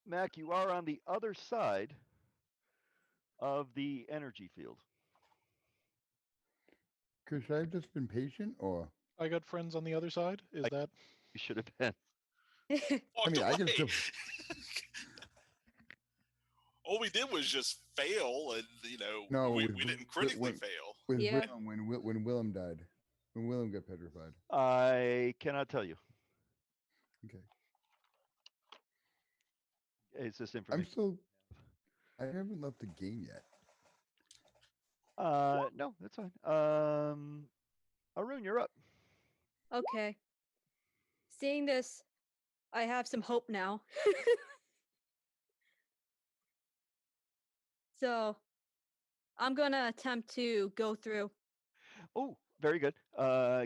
Mac, you are on the other side of the energy field. Chris, should I have just been patient, or I got friends on the other side. Is that You should have been. Walked mean, I away. can still- All we did was just fail, and No, we with- didn't with- critically when- fail. with Yeah. Willem when Willem died, when Willem got petrified? I cannot tell you. Okay, It's just I'm information. still. I haven't left the game yet. No, that's fine. Arun, you're up. Okay. Seeing this, I have some hope now. So, I'm gonna attempt to go through. Oh, very good.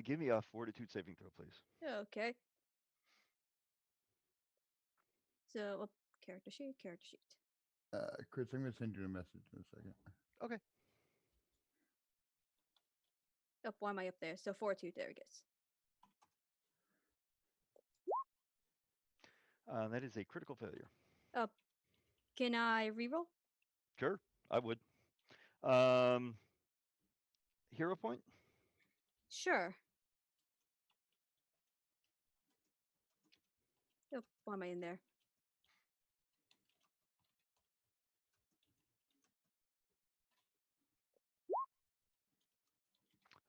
Give me a fortitude saving throw, please. Okay. So, character sheet, character sheet. Chris, I'm going to send you a message in a second. Okay. Oh, why am I up there? So, fortitude, there it goes. That is a critical failure. Can I reroll? Sure, I would. Hero point? Sure. Oh, why am I in there?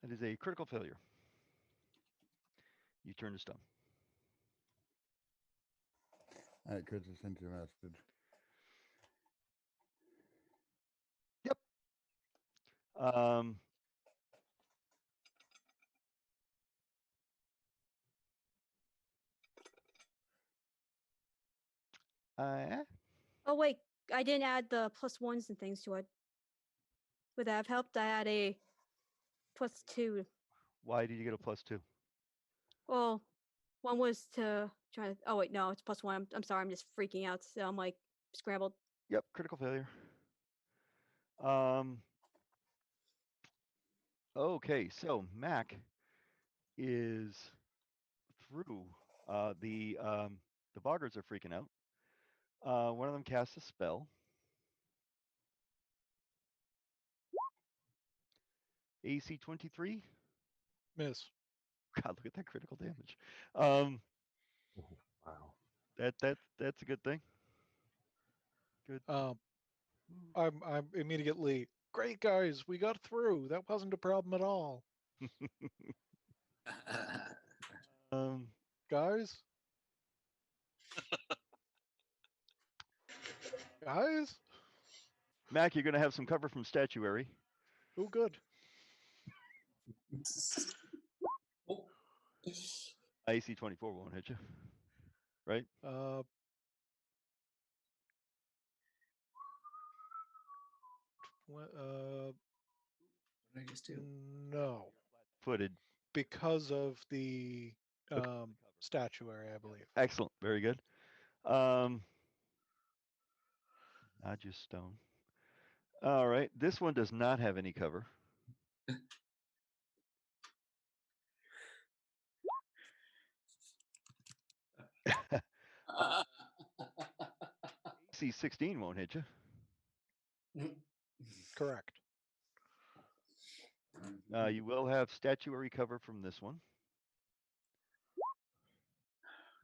That is a critical failure. You turn to stone. All right, Chris, I sent you a message. Um, Oh, wait. I didn't add the +1s and things to it. Would that have helped? I had a +2. Why did you get a +2? Well, one was to try to. Oh, wait. No, it's +1. I'm sorry. I'm just freaking out. So I'm like scrambled. Yep, critical failure. Okay, so Mac is through. The boggers are freaking out. One of them casts a spell. AC 23. miss? God, look at that critical damage. Oh, wow. That's a good thing. Good. I'm immediately great, guys. We got through. That wasn't a problem at all, guys. Guys, Mac, you're gonna have some cover from statuary. oh good. AC 24 won't hit you, right? What did I just do? no, Footed. because of the Okay. statuary, I believe. Excellent. Very good. Not just stone. All right. This one does not have any cover. C16 won't hit you. Correct. You will have statuary cover from this one.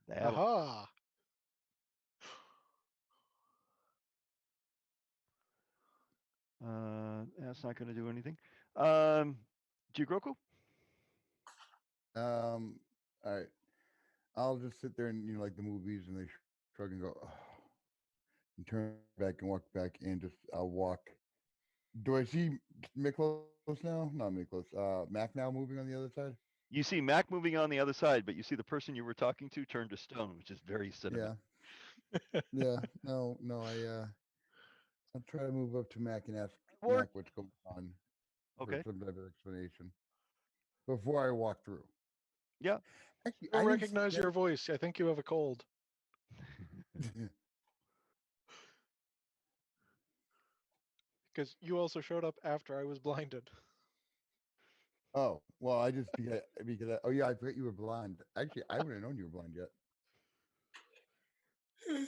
That'll- Aha! That's not going to do anything. Jigroku? All right. I'll just sit there and like the movies, and they shrug and go, oh, and turn back and walk back, and I'll walk. Do I see Miklos now? Not Miklos. Mac now moving on the other side. You see Mac moving on the other side, but you see the person you were talking to turn to stone, which is very cinematic. Yeah. Yeah. No. I'll try to move up to Mac and ask Or- Mac what's going on. Okay. For some type of explanation before I walk through. Yeah. Actually, I didn't recognize say- your voice. I think you have a cold. Because you also showed up after I was blinded. Oh well, I just because oh yeah, I forgot you were blind. Actually, I wouldn't have known you were blind yet. The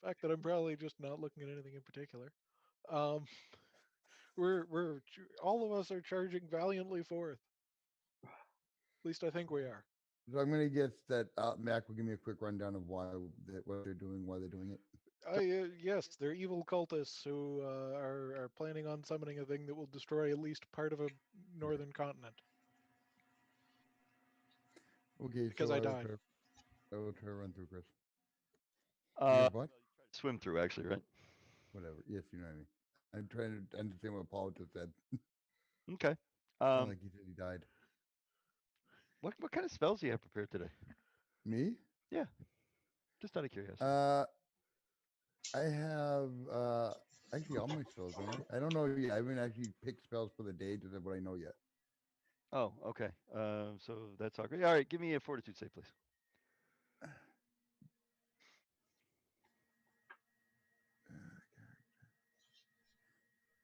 fact that I'm probably just not looking at anything in particular. All of us are charging valiantly forth. At least I think we are. So I'm gonna guess that Mac will give me a quick rundown of what they're doing, why they're doing it. Yes, they're evil cultists who are planning on summoning a thing that will destroy at least part of a northern continent. Okay, Because so I will died. I will try to run through, Chris. What? Swim through, actually, right? Whatever. Yes, you know what I mean. I'm trying to understand what Paul just said. Okay. Like he said he died. What kind of spells do you have prepared today? Me? Yeah. Just out of curiosity. I have actually all my spells, don't I? I don't know yet. I haven't actually picked spells for the day to what I know yet. Oh, okay. So that's all great. All right, give me a fortitude save, please.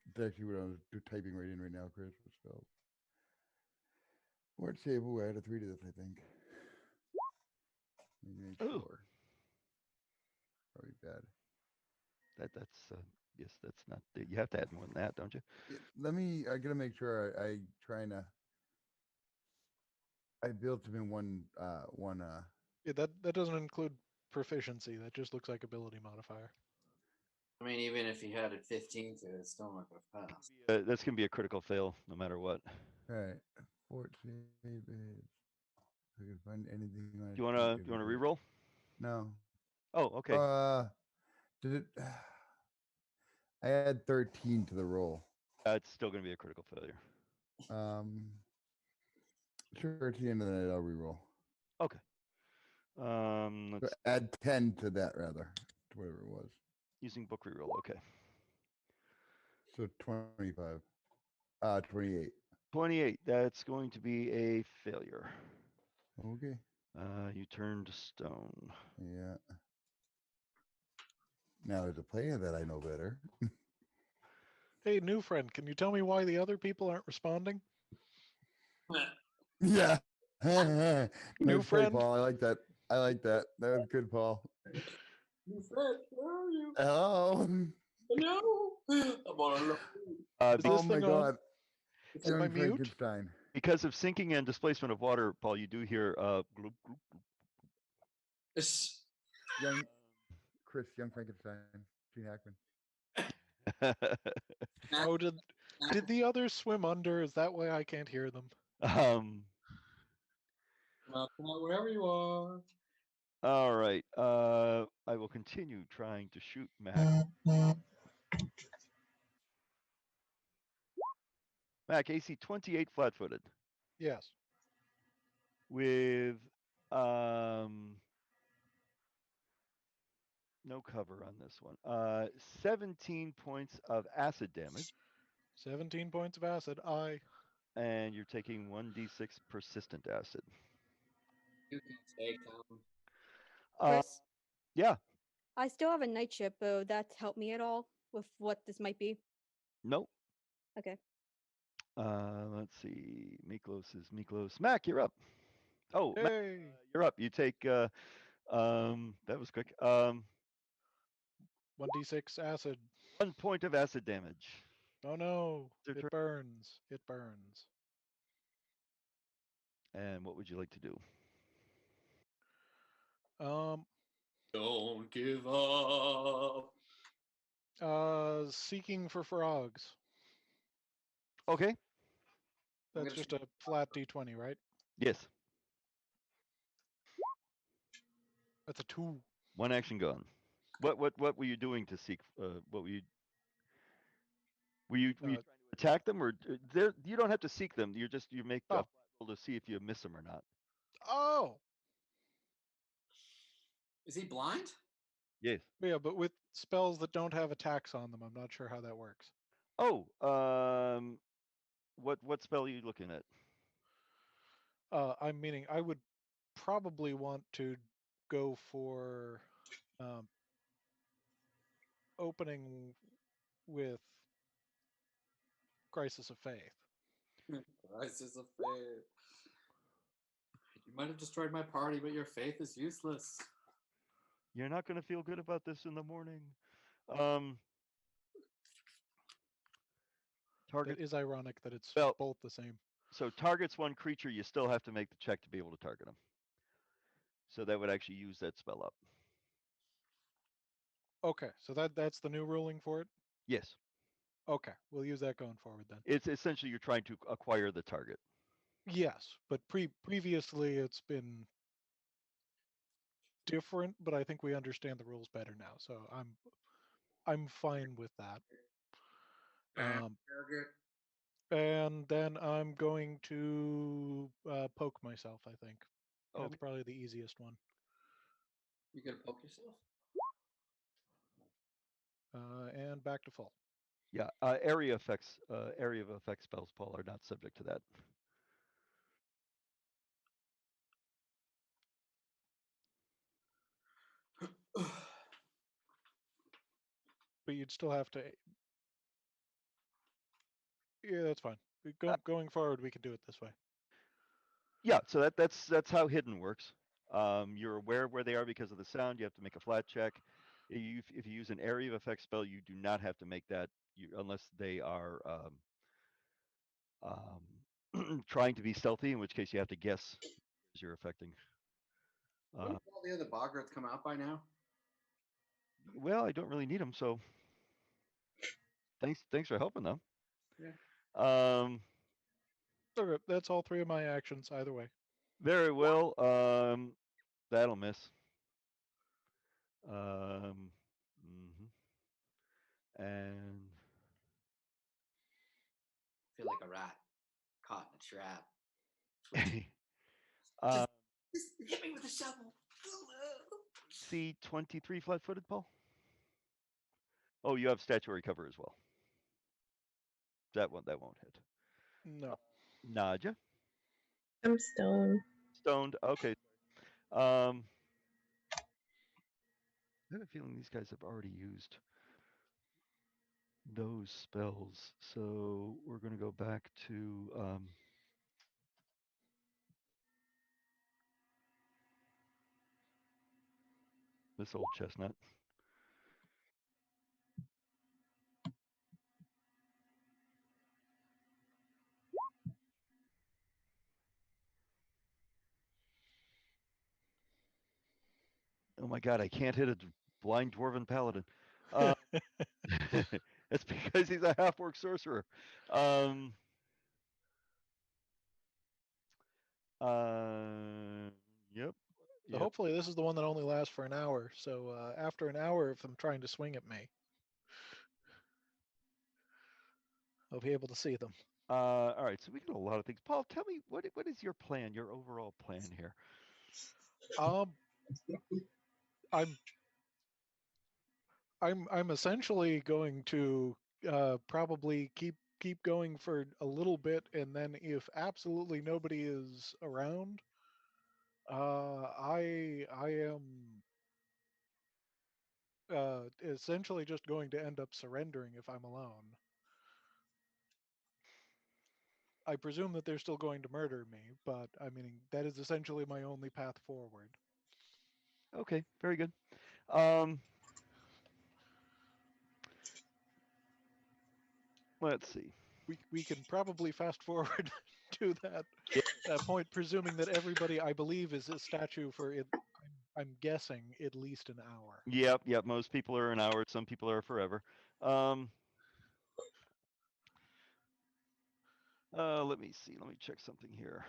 It's actually what I was typing right in right now, Chris. What spells? Word save. Ooh, I had a 3 to this, I think. Maybe Ooh. 4. Probably bad. That's yes, that's not. You have to add more than that, don't you? Let me. I gotta make sure I trying to. I built them in one. Yeah, that doesn't include proficiency. That just looks like ability modifier. I mean, even if you had it 15 to, it's still not going to pass. That's gonna be a critical fail, no matter what. All right. Fort save is. If I can find anything. On Do you wanna reroll? No. Oh, okay. Did it? I had 13 to the roll. It's still gonna be a critical failure. Sure, at the end of the night, I'll reroll. Okay. Let's Add 10 to that, rather, to whatever it was. using book reroll. Okay. So 25. 28. 28. That's going to be a failure. Okay. You turn to stone. Yeah. Now, as a player that I know better. Hey, new friend, can you tell me why the other people aren't responding? Yeah. New Nice play, friend. Paul. I like that. That was good, Paul. New friend, where are you? Hello. No. I'm on a Is Oh this my thing on? God. Am I Young mute? Frankenstein. Because of sinking and displacement of water, Paul, you do hear gloop, gloop, Young Frankenstein. Gene Hackman. gloop. Oh, did the others swim under? Is that why I can't hear them? Wherever you are. All right. I will continue trying to shoot Mac. Mac, AC 28 flat-footed Yes. with No cover on this one. 17 points of acid damage, 17 points of acid. and you're taking 1d6 persistent acid. You can take them. Uh, Chris, yeah. I still have a night shift, but would that help me at all with what this might be? Nope. Okay. Let's see. Miklos is Miklos. Mac, you're up. Oh, Mac, Hey. you're up. You take. That was quick. 1d6 acid. 1 point of acid damage. Oh no. Your It turn. burns. It burns. And what would you like to do? Don't give up. Seeking for frogs. Okay. I'm That's gonna just a flat d20, right? Yes. That's a 2. One action gone. What were you doing to seek? What were you? Were you trying to attack them, or there? You don't have to seek them. You make a Oh. flat roll to see if you miss them or not. Oh. Is he blind? Yes. Yeah, but with spells that don't have attacks on them, I'm not sure how that works. Oh. What spell are you looking at? I'm meaning I would probably want to go for opening with Crisis of Faith. Crisis of faith. You might have destroyed my party, but your faith is useless. You're not going to feel good about this in the morning. Target. It is ironic that it's Well- both the same. So targets one creature, you still have to make the check to be able to target them. So that would actually use that spell up. Okay, so that's the new ruling for it? Yes. Okay, we'll use that going forward then. It's essentially you're trying to acquire the target. Yes, but previously it's been different, but I think we understand the rules better now, so I'm fine with that. Target. And then I'm going to poke myself, I think. Oh, That's probably the easiest one. You gonna poke yourself? And back to full. yeah. Area of effect spells, Paul, are not subject to that. But you'd still have to. Yeah, that's fine. Going forward, we can do it this way. Yeah. So that's how hidden works. You're aware of where they are because of the sound. You have to make a flat check. If you use an area of effect spell, you do not have to make that unless they are trying to be stealthy, in which case you have to guess as you're affecting. Wouldn't all the other Boggarts come out by now? Well, I don't really need them, so thanks for helping them. Yeah. Okay, that's all 3 of my actions either way. Very well. That'll miss. And I feel like a rat caught in a trap. Just hit me with a shovel. see 23 flat-footed, Paul. Oh, you have statuary cover as well. That won't hit. No. Nadja. I'm stoned. Stoned. Okay. I have a feeling these guys have already used those spells, so we're going to go back to this old chestnut. Oh my god, I can't hit a blind dwarven paladin. It's because he's a half-orc sorcerer. Yep. So hopefully this is the one that only lasts for an hour. So after an hour of them trying to swing at me, I'll be able to see them. All right, so we got a lot of things. Paul, tell me what is your plan, your overall plan here? I'm I'm essentially going to probably keep going for a little bit, and then if absolutely nobody is around, I am essentially just going to end up surrendering if I'm alone. I presume that they're still going to murder me, but I mean that is essentially my only path forward. Okay, very good. Let's see. We can probably fast forward to that Yeah. point, presuming that everybody, I believe, is a statue for it. I'm guessing at least an hour. Yep. Most people are an hour. Some people are forever. Let me see. Let me check something here.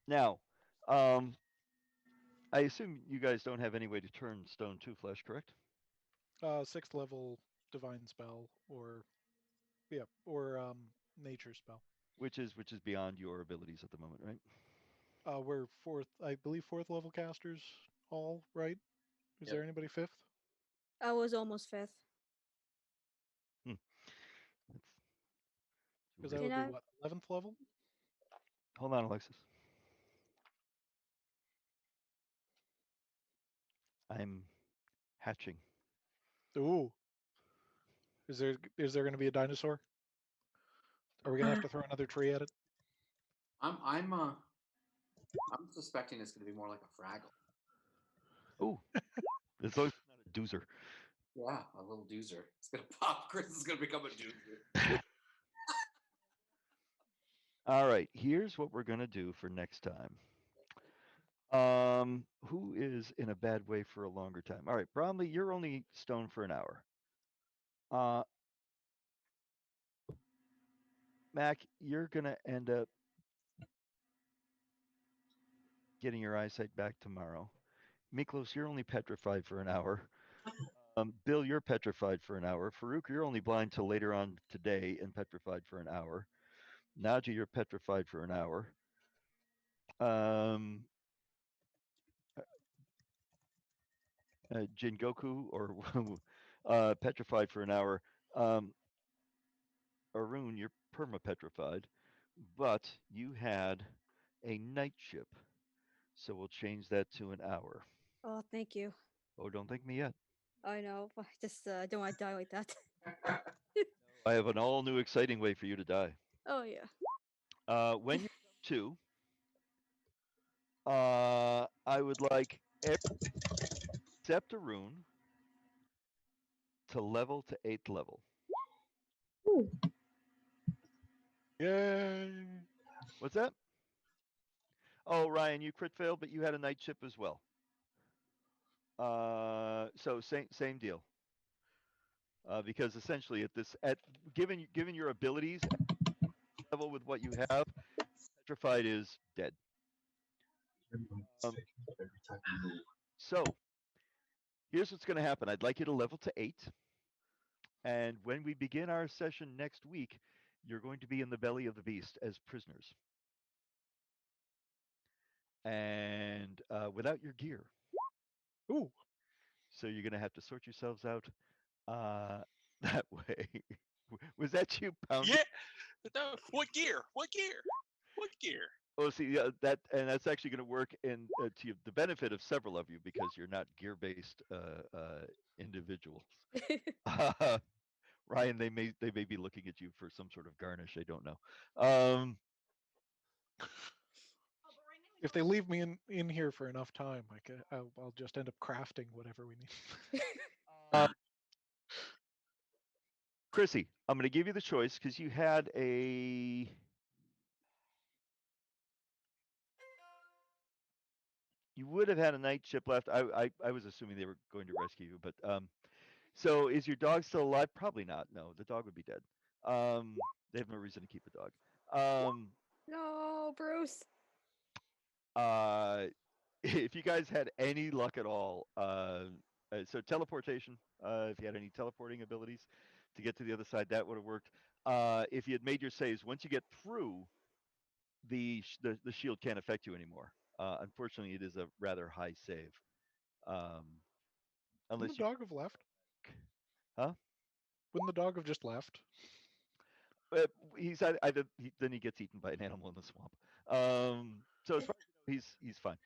Now, I assume you guys don't have any way to turn stone to flesh, correct? 6th level divine spell, or nature spell. Which is beyond your abilities at the moment, right? We're I believe 4th level casters all, right? Is Yep. there anybody 5th? I was almost 5th. Because that Can would I- be what, 11th level? Hold on, Alexis. I'm hatching. Ooh. Is there going to be a dinosaur? Are we going to have to throw another tree at it? I'm suspecting it's going to be more like a Fraggle. Ooh. As long as it's not a doozer. Yeah, a little doozer. It's going to pop. Chris is going to become a doozer. All right, here's what we're gonna do for next time. Who is in a bad way for a longer time? All right, Bromley, you're only stone for an hour. Mac, you're gonna end up getting your eyesight back tomorrow. Miklos, you're only petrified for an hour. Bill, you're petrified for an hour. Farouk, you're only blind till later on today and petrified for an hour. Naji, you're petrified for an hour. Jingoku or petrified for an hour. Arun, you're perma-petrified, but you had a night ship, so we'll change that to an hour. Oh, thank you. Oh, don't thank me yet. I know. I just don't want to die like that. I have an all-new exciting way for you to die. Oh yeah. When you're two, I would like except Arun to level to 8th level. Yay! What's that? Oh, Ryan, you crit failed, but you had a night ship as well. So same deal. Because essentially given your abilities level with what you have, petrified is dead. So here's what's going to happen. I'd like you to level to 8, and when we begin our session next week, you're going to be in the belly of the beast as prisoners, and without your gear. Ooh. So you're going to have to sort yourselves out that way. Was that you pounding? Yeah. No, what gear? What gear? What gear? Oh, see, that's actually going to work in to the benefit of several of you because you're not gear-based individuals. Ryan, they may be looking at you for some sort of garnish. I don't know. If they leave me in here for enough time, I'll just end up crafting whatever we need. Chrissy, I'm going to give you the choice because you had a. You would have had a night ship left. I was assuming they were going to rescue you, but so is your dog still alive? Probably not. No, the dog would be dead. They have no reason to keep a dog. No, Bruce. If you guys had any luck at all, so teleportation, if you had any teleporting abilities to get to the other side, that would have worked. If you had made your saves, once you get through the shield can't affect you anymore. Unfortunately, it is a rather high save. Um, Wouldn't unless the you, dog have left? huh? Wouldn't the dog have just left? He's either then he gets eaten by an animal in the swamp. So as far as you know, he's fine.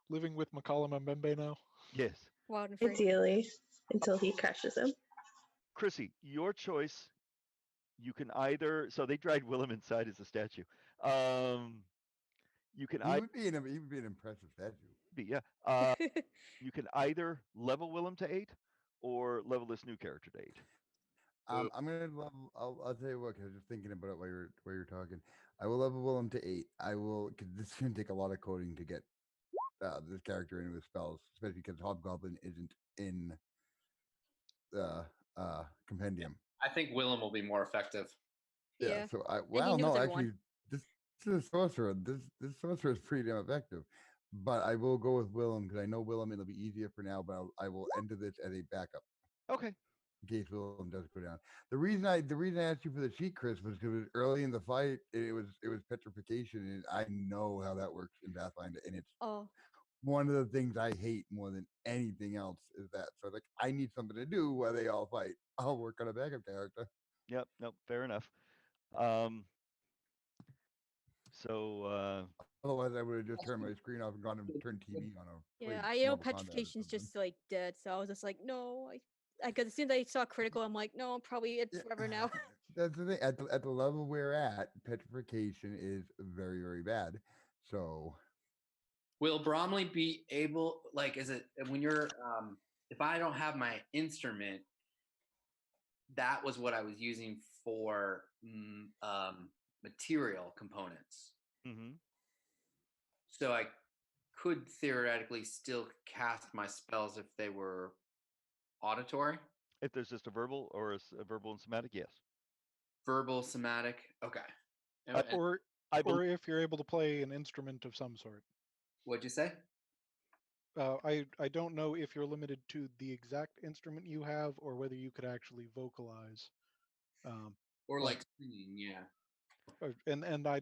Living with Macaulay Mbembe now? Yes, Wild and free. Ideally, until he crushes him. Chrissy, your choice. You can either they dragged Willem inside as a statue. You can He would be an impressive statue. you can either level Willem to 8 or level this new character to 8. Ooh. I'm gonna level. I'll tell you what. 'Cause I was just thinking about it while you're talking. I will level Willem to 8. I will. Cause this is gonna take a lot of coding to get this character into his spells, especially because Hobgoblin isn't in the compendium. I think Willem will be more effective. Yeah. So I he knows no, everyone. actually, this is a sorcerer. This sorcerer is pretty damn effective. But I will go with Willem because I know Willem. It'll be easier for now, but I will enter this as a backup. Okay. In case Willem does go down. The reason I asked you for the cheat, Chris, was because early in the fight it was petrification, and I know how that works in Pathfinder, and it's Oh, one of the things I hate more than anything else is that. So like, I need something to do while they all fight. I'll work on a backup character. Yep. Nope. Fair enough. So Otherwise, I would have just turned my screen off and gone and turned TV on. yeah. I know petrification's just like dead, so I was just like, no. Because as soon as I saw critical, I'm like, no, probably it's forever now. That's the thing. At the level we're at, petrification is very, very bad. So Will Bromley be able, like, is it when you're, if I don't have my instrument, that was what I was using for material components. mm-hmm. So I could theoretically still cast my spells if they were auditory, If there's just a verbal or a verbal and somatic, yes. verbal, somatic. Okay. And- and Or I bel- or if you're able to play an instrument of some sort. what'd you say? I don't know if you're limited to the exact instrument you have or whether you could actually vocalize. Or Like- like singing, yeah. And I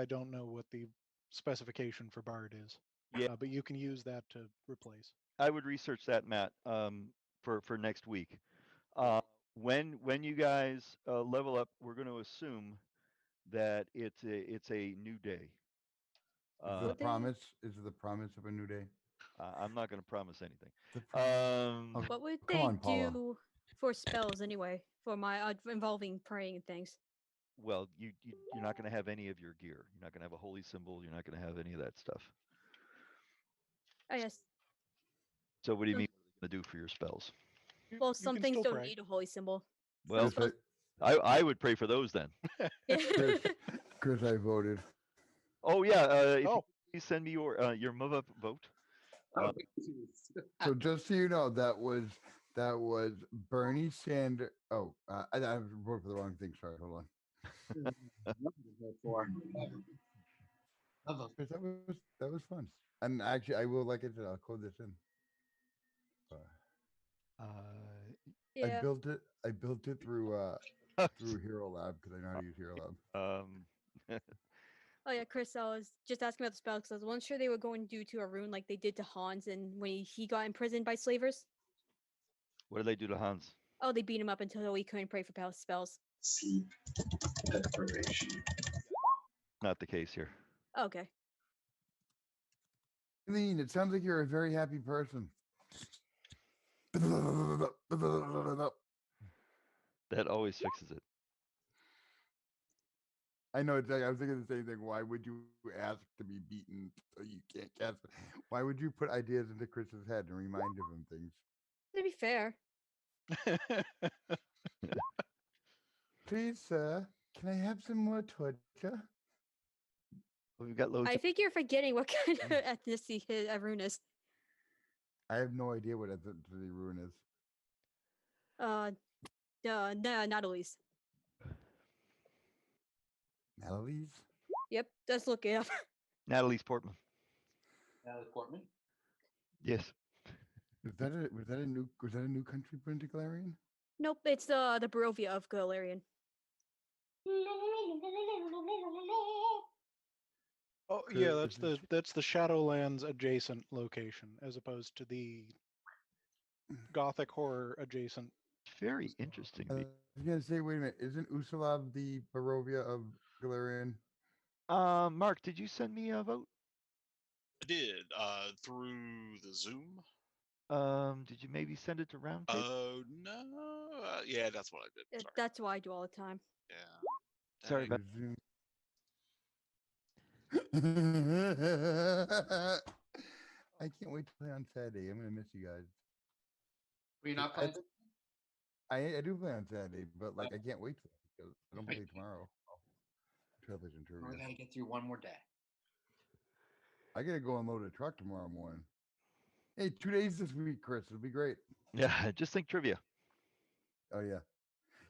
don't know what the specification for Bard is. Yeah. But you can use that to replace. I would research that, Matt, for next week. When you guys level up, we're going to assume that it's a new day. is the What day? promise is the promise of a new day. I'm not going to promise anything. The promise. Um, What would Come they on, Paula. do for spells anyway? For my involving praying and things. well, you're not going to have any of your gear. You're not going to have a holy symbol. You're not going to have any of that stuff. I guess. So what do you Hmm. mean? What are you going to do for your spells? Well, You some can things still don't pray. need a holy symbol. Well, Chris, I would pray for those then. Chris, I voted. Oh yeah. If Oh. you please send me your move up vote. Oh, So just so you know, that was Bernie Sanders. Oh, I voted for the wrong thing. Sorry, hold on. Chris, that was fun. And actually, I will, like I said, I'll code this in. Yeah. I built it through Hero Lab because I know how to use Hero Lab. Oh yeah, Chris, I was just asking about the spells because I wasn't sure they were going to do to Arun like they did to Hans and when he got imprisoned by slavers. What do they do to Hans? Oh, they beat him up until he couldn't pray for spells. Sleep deprivation. Not the case here. Okay. Eileen, it sounds like you're a very happy person. That always fixes it. I know. It's like, I was thinking the same thing. Why would you ask to be beaten so you can't cast? Why would you put ideas into Chris's head and remind him of things? To be fair. Please, sir, can I have some more torture? We've got loads. I think you're forgetting what kind of ethnicity Arun is. I have no idea what ethnicity Ruin is. Natalie's. Natalie's? Yep, let's look it up. Natalie's Portman. Natalie Portman. Yes. Was that a new country put into Galarian? Nope, it's the Barovia of Galarian. Oh yeah, Chris is that's the Shadowlands adjacent location, as opposed to the Gothic horror adjacent. Very interesting. I was gonna say, wait a minute, isn't Usulov the Barovia of Galarian? Mark, did you send me a vote? I did through the Zoom. Did you maybe send it to Roundtable? Oh no, yeah, that's what I did. Sorry. That's what I do all the time. Yeah. Sorry Dang. about. Resume. I can't wait to play on Saturday. I'm gonna miss you guys. Were you not I- playing? I do play on Saturday, but like I can't wait because I don't play tomorrow. Television We trivia. gotta get through one more day. I gotta go unload a truck tomorrow morning. Hey, 2 days this week, Chris. It'll be great. Yeah, just think trivia. Oh yeah,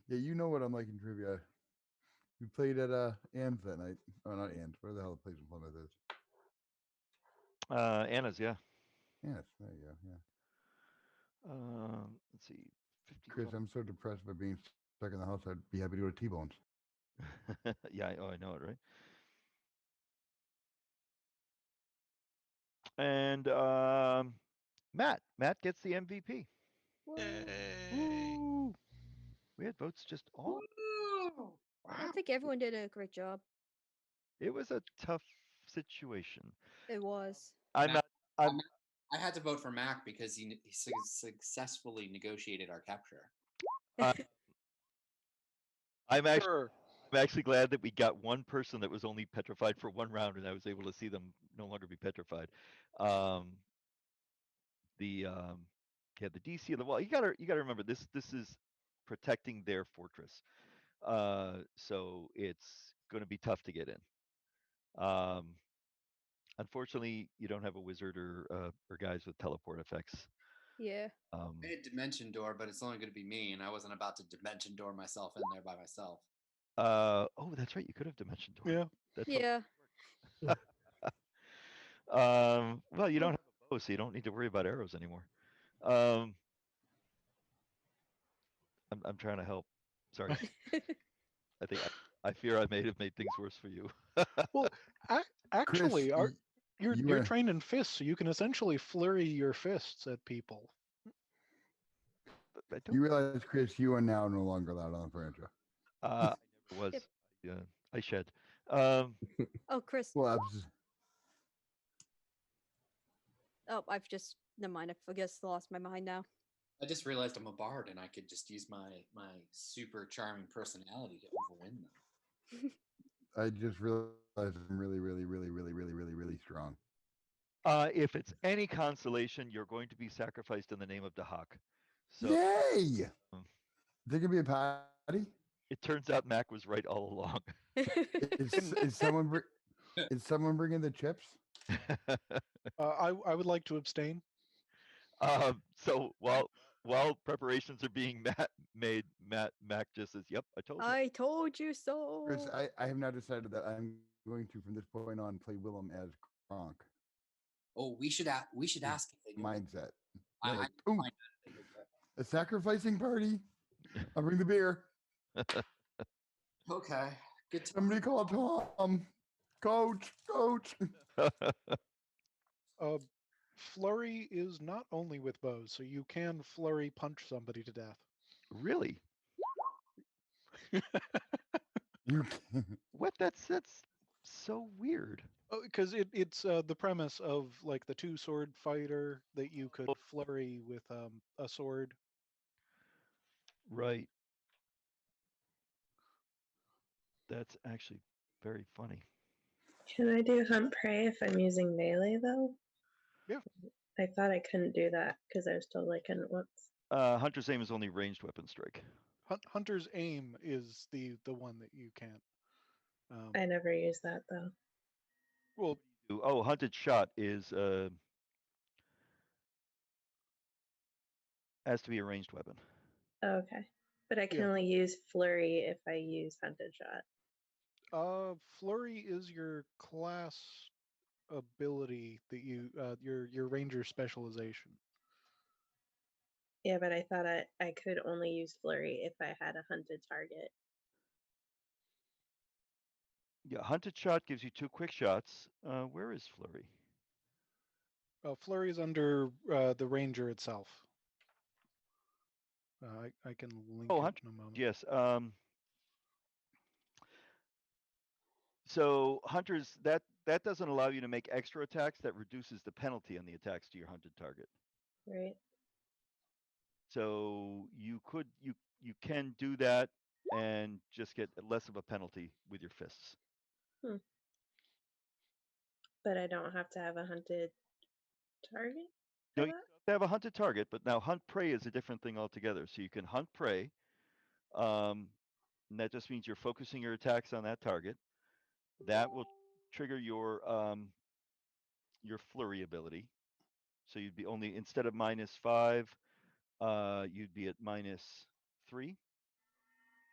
yeah. You know what I'm like in trivia. We played at Ann's that night. Oh, not Ann's. Where the hell the place in Plymouth is? Anna's, yeah. Yes, there you go. Yeah. Let's see. 50 Chris, I'm so depressed by being stuck in the house. I'd be happy to go to T-Bones. yeah, I know it, right? And Matt gets the MVP. Yay. Woo! We had votes just all. I think everyone did a great job. It was a tough situation. It was. I'm Matt, not. I'm. I had to vote for Mac because he successfully negotiated our capture. I'm actually. Sure. I'm actually glad that we got one person that was only petrified for one round, and I was able to see them no longer be petrified. Yeah, the DC of the wall. You gotta remember this. This is protecting their fortress, so it's going to be tough to get in. Unfortunately, you don't have a wizard or guys with teleport effects. Yeah. I had Dimension Door, but it's only going to be me, and I wasn't about to Dimension Door myself in there by myself. Oh, that's right. You could have Dimension Door. Yeah. That's Yeah. well, you don't have a bow, so you don't need to worry about arrows anymore. I'm trying to help. Sorry. I think I fear I may have made things worse for you. Well, actually, Chris, you're trained in fists, so you can essentially flurry your fists at people. I don't. you realize, Chris, you are now no longer allowed on the furniture. I never was. Yep. Yeah, I shed. Oh, Chris. Well, I was just, Oh, I've just. Never mind. I guess lost my mind now. I just realized I'm a bard, and I could just use my super charming personality to overwin them. I just realized I'm really, really, really, really, really, really, really strong. If it's any consolation, you're going to be sacrificed in the name of Dahak. So Yay! There can be a party. it turns out Mac was right all along. Is someone bringing the chips? I would like to abstain. So while preparations are being made, Mac just says, "Yep, I told you." I told you so. Chris, I have now decided that I'm going to, from this point on, play Willem as Kronk. Oh, we should ask if they do. Mindset. I Like, can ooh, find out if they do that. a sacrificing party. I'll bring the beer. Okay. Good to Somebody call Tom. Coach. Flurry is not only with bows, so you can flurry punch somebody to death. Really? You can. What? That's so weird. Because it's the premise of like the two sword fighter that you could flurry with a sword. Right. That's actually very funny. Can I do hunt prey if I'm using melee though? Yeah. I thought I couldn't do that because I was told I couldn't once. Hunter's aim is only ranged weapon strike. Hunter's aim is the one that you can't. I never use that though. Well, Oh, hunted shot is has to be a ranged weapon. Okay. But I can Yeah. only use flurry if I use hunted shot. Flurry is your class ability that you your ranger specialization. Yeah, but I thought I could only use flurry if I had a hunted target. Yeah, hunted shot gives you 2 quick shots. Where is flurry? Flurry is under the ranger itself. I can link Oh, it hunter. in a moment. Yes. So hunters, that doesn't allow you to make extra attacks. That reduces the penalty on the attacks to your hunted target. Right. So you can do that and just get less of a penalty with your fists. But I don't have to have a hunted target No, for you that? have to have a hunted target, but now hunt prey is a different thing altogether. So you can hunt prey, and that just means you're focusing your attacks on that target. That will trigger your flurry ability. So you'd be only, instead of -5, you'd be at -3.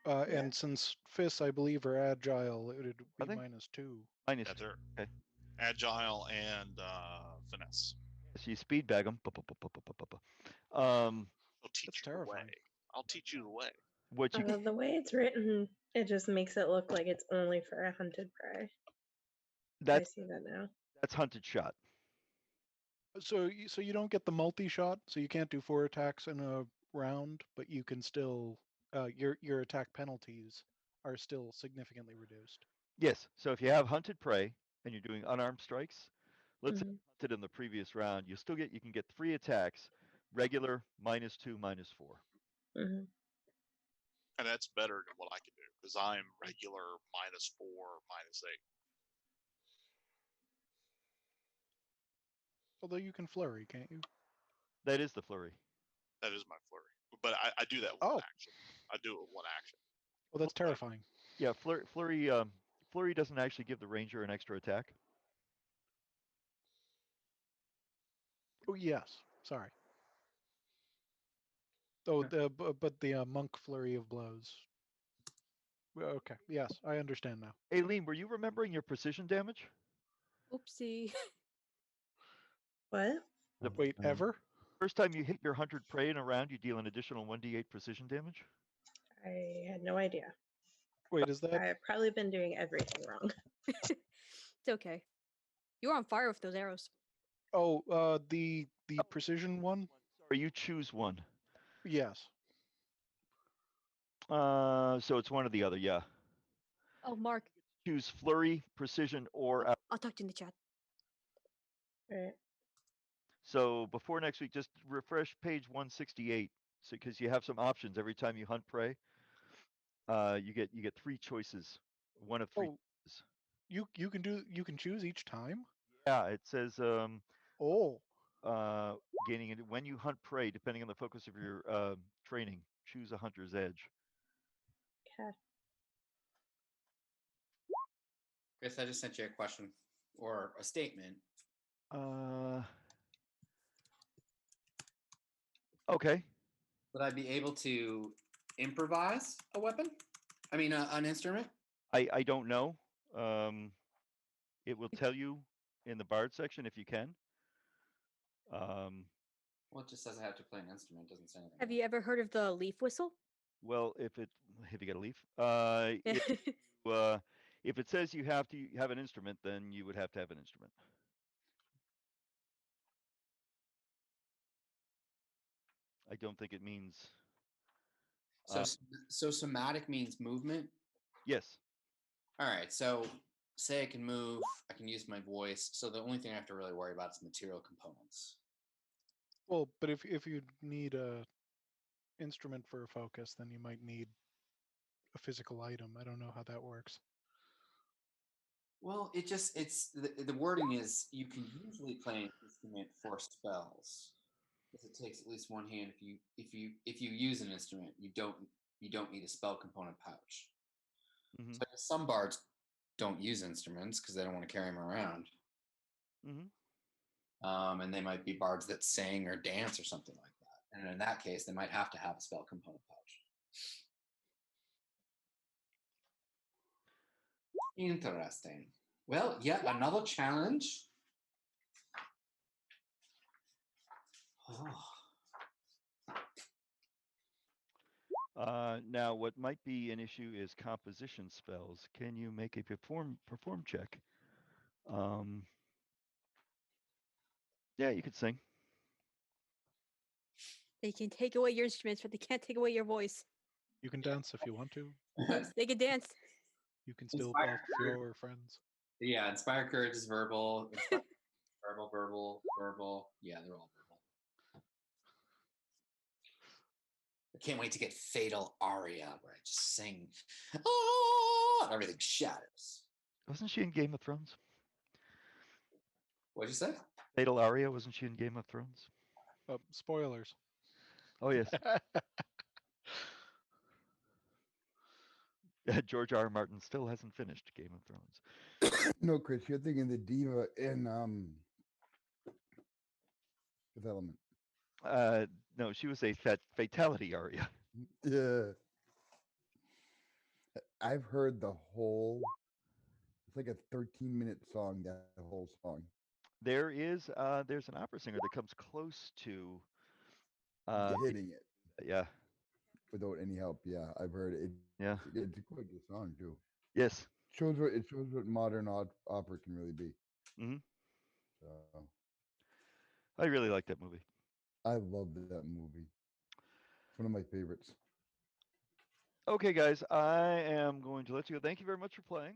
Yeah. And since fists, I believe, are agile, it would Are be they? -2. Minus. Yeah, they're Okay. agile and finesse. So you speed bag them. Um, I'll teach That's you the way. terrifying. I'll teach you the way. what you The way it's written, it just makes it look like it's only for a hunted prey. I that's see that now. hunted shot. So you don't get the multi-shot, so you can't do 4 attacks in a round, but you can still your attack penalties are still significantly reduced. Yes. So if you have hunted prey and you're doing unarmed strikes, let's say Mhm. you hunted in the previous round, you can get 3 attacks, regular, -2, -4. Mhm. And that's better than what I can do because I'm regular -4, -8. Although you can flurry, can't you? That is the flurry. That is my flurry. But I do that with Oh. one action. I do it with one action. Well, that's terrifying. Yeah, flurry doesn't actually give the ranger an extra attack. Oh yes, sorry. Oh, but the monk flurry of blows. Okay, yes, I understand now. Aileen, were you remembering your precision damage? Oopsie. What? Wait, ever? First time you hit your 100 prey in a round, you deal an additional 1d8 precision damage. I had no idea. Wait, is that? I've probably been doing everything wrong. It's okay. You were on fire with those arrows. Oh, the precision one? Sorry, you choose one. Yes. So it's one or the other, yeah. Oh, Mark, Choose flurry, precision, or I'll talk to you in the chat. Right. so before next week, just refresh page 168, so because you have some options every time you hunt prey. You get 3 choices, one of 3. Oh, you can choose each time? Yeah, it says Oh, gaining it when you hunt prey, depending on the focus of your training. Choose a hunter's edge. Okay. Chris, I just sent you a question or a statement. Okay. Would I be able to improvise a weapon? I mean, an instrument? I don't know. It will tell you in the bard section if you can. Well, it just says I have to play an instrument. It doesn't say anything. Have else. you ever heard of the leaf whistle? Well, if you got a leaf, if it says you have to have an instrument, then you would have to have an instrument. I don't think it means. So somatic means movement. Yes. All right. So say I can move. I can use my voice. So the only thing I have to really worry about is material components. well, but if you need a instrument for a focus, then you might need a physical item. I don't know how that works. Well, it's the wording is you can usually play an instrument for spells, because it takes at least one hand. If you use an instrument, you don't need a spell component pouch. Mm-hmm. So I guess some bards don't use instruments because they don't want to carry them around. Mm-hmm. And they might be bards that sing or dance or something like that. And in that case, they might have to have a spell component pouch. Interesting. Well, yet another challenge. Oh. Now, what might be an issue is composition spells. Can you make a perform check? Yeah, you could sing. They can take away your instruments, but they can't take away your voice. You can dance if you want to. Yes, they can dance. You can still Inspire buff courage. your friends. Yeah, inspire courage is verbal. Verbal. Yeah, they're all verbal. I can't wait to get Fatal Aria, where I just sing, and everything shatters. Wasn't she in Game of Thrones? What'd you say? Fatal Aria, wasn't she in Game of Thrones? Spoilers. Oh, yes. George R. R. Martin still hasn't finished Game of Thrones. No, Chris, you're thinking the diva in Fifth Element. No, she was a fatality aria. Yeah. I've heard the whole. It's like a 13-minute song. That whole song. There's an opera singer that comes close to Hitting it yeah. without any help. Yeah, I've heard it. Yeah. It's quite a good song too. Yes. It shows what modern opera can really be. Mhm. So I really like that movie. I love that movie. It's one of my favorites. Okay, guys, I am going to let you go. Thank you very much for playing.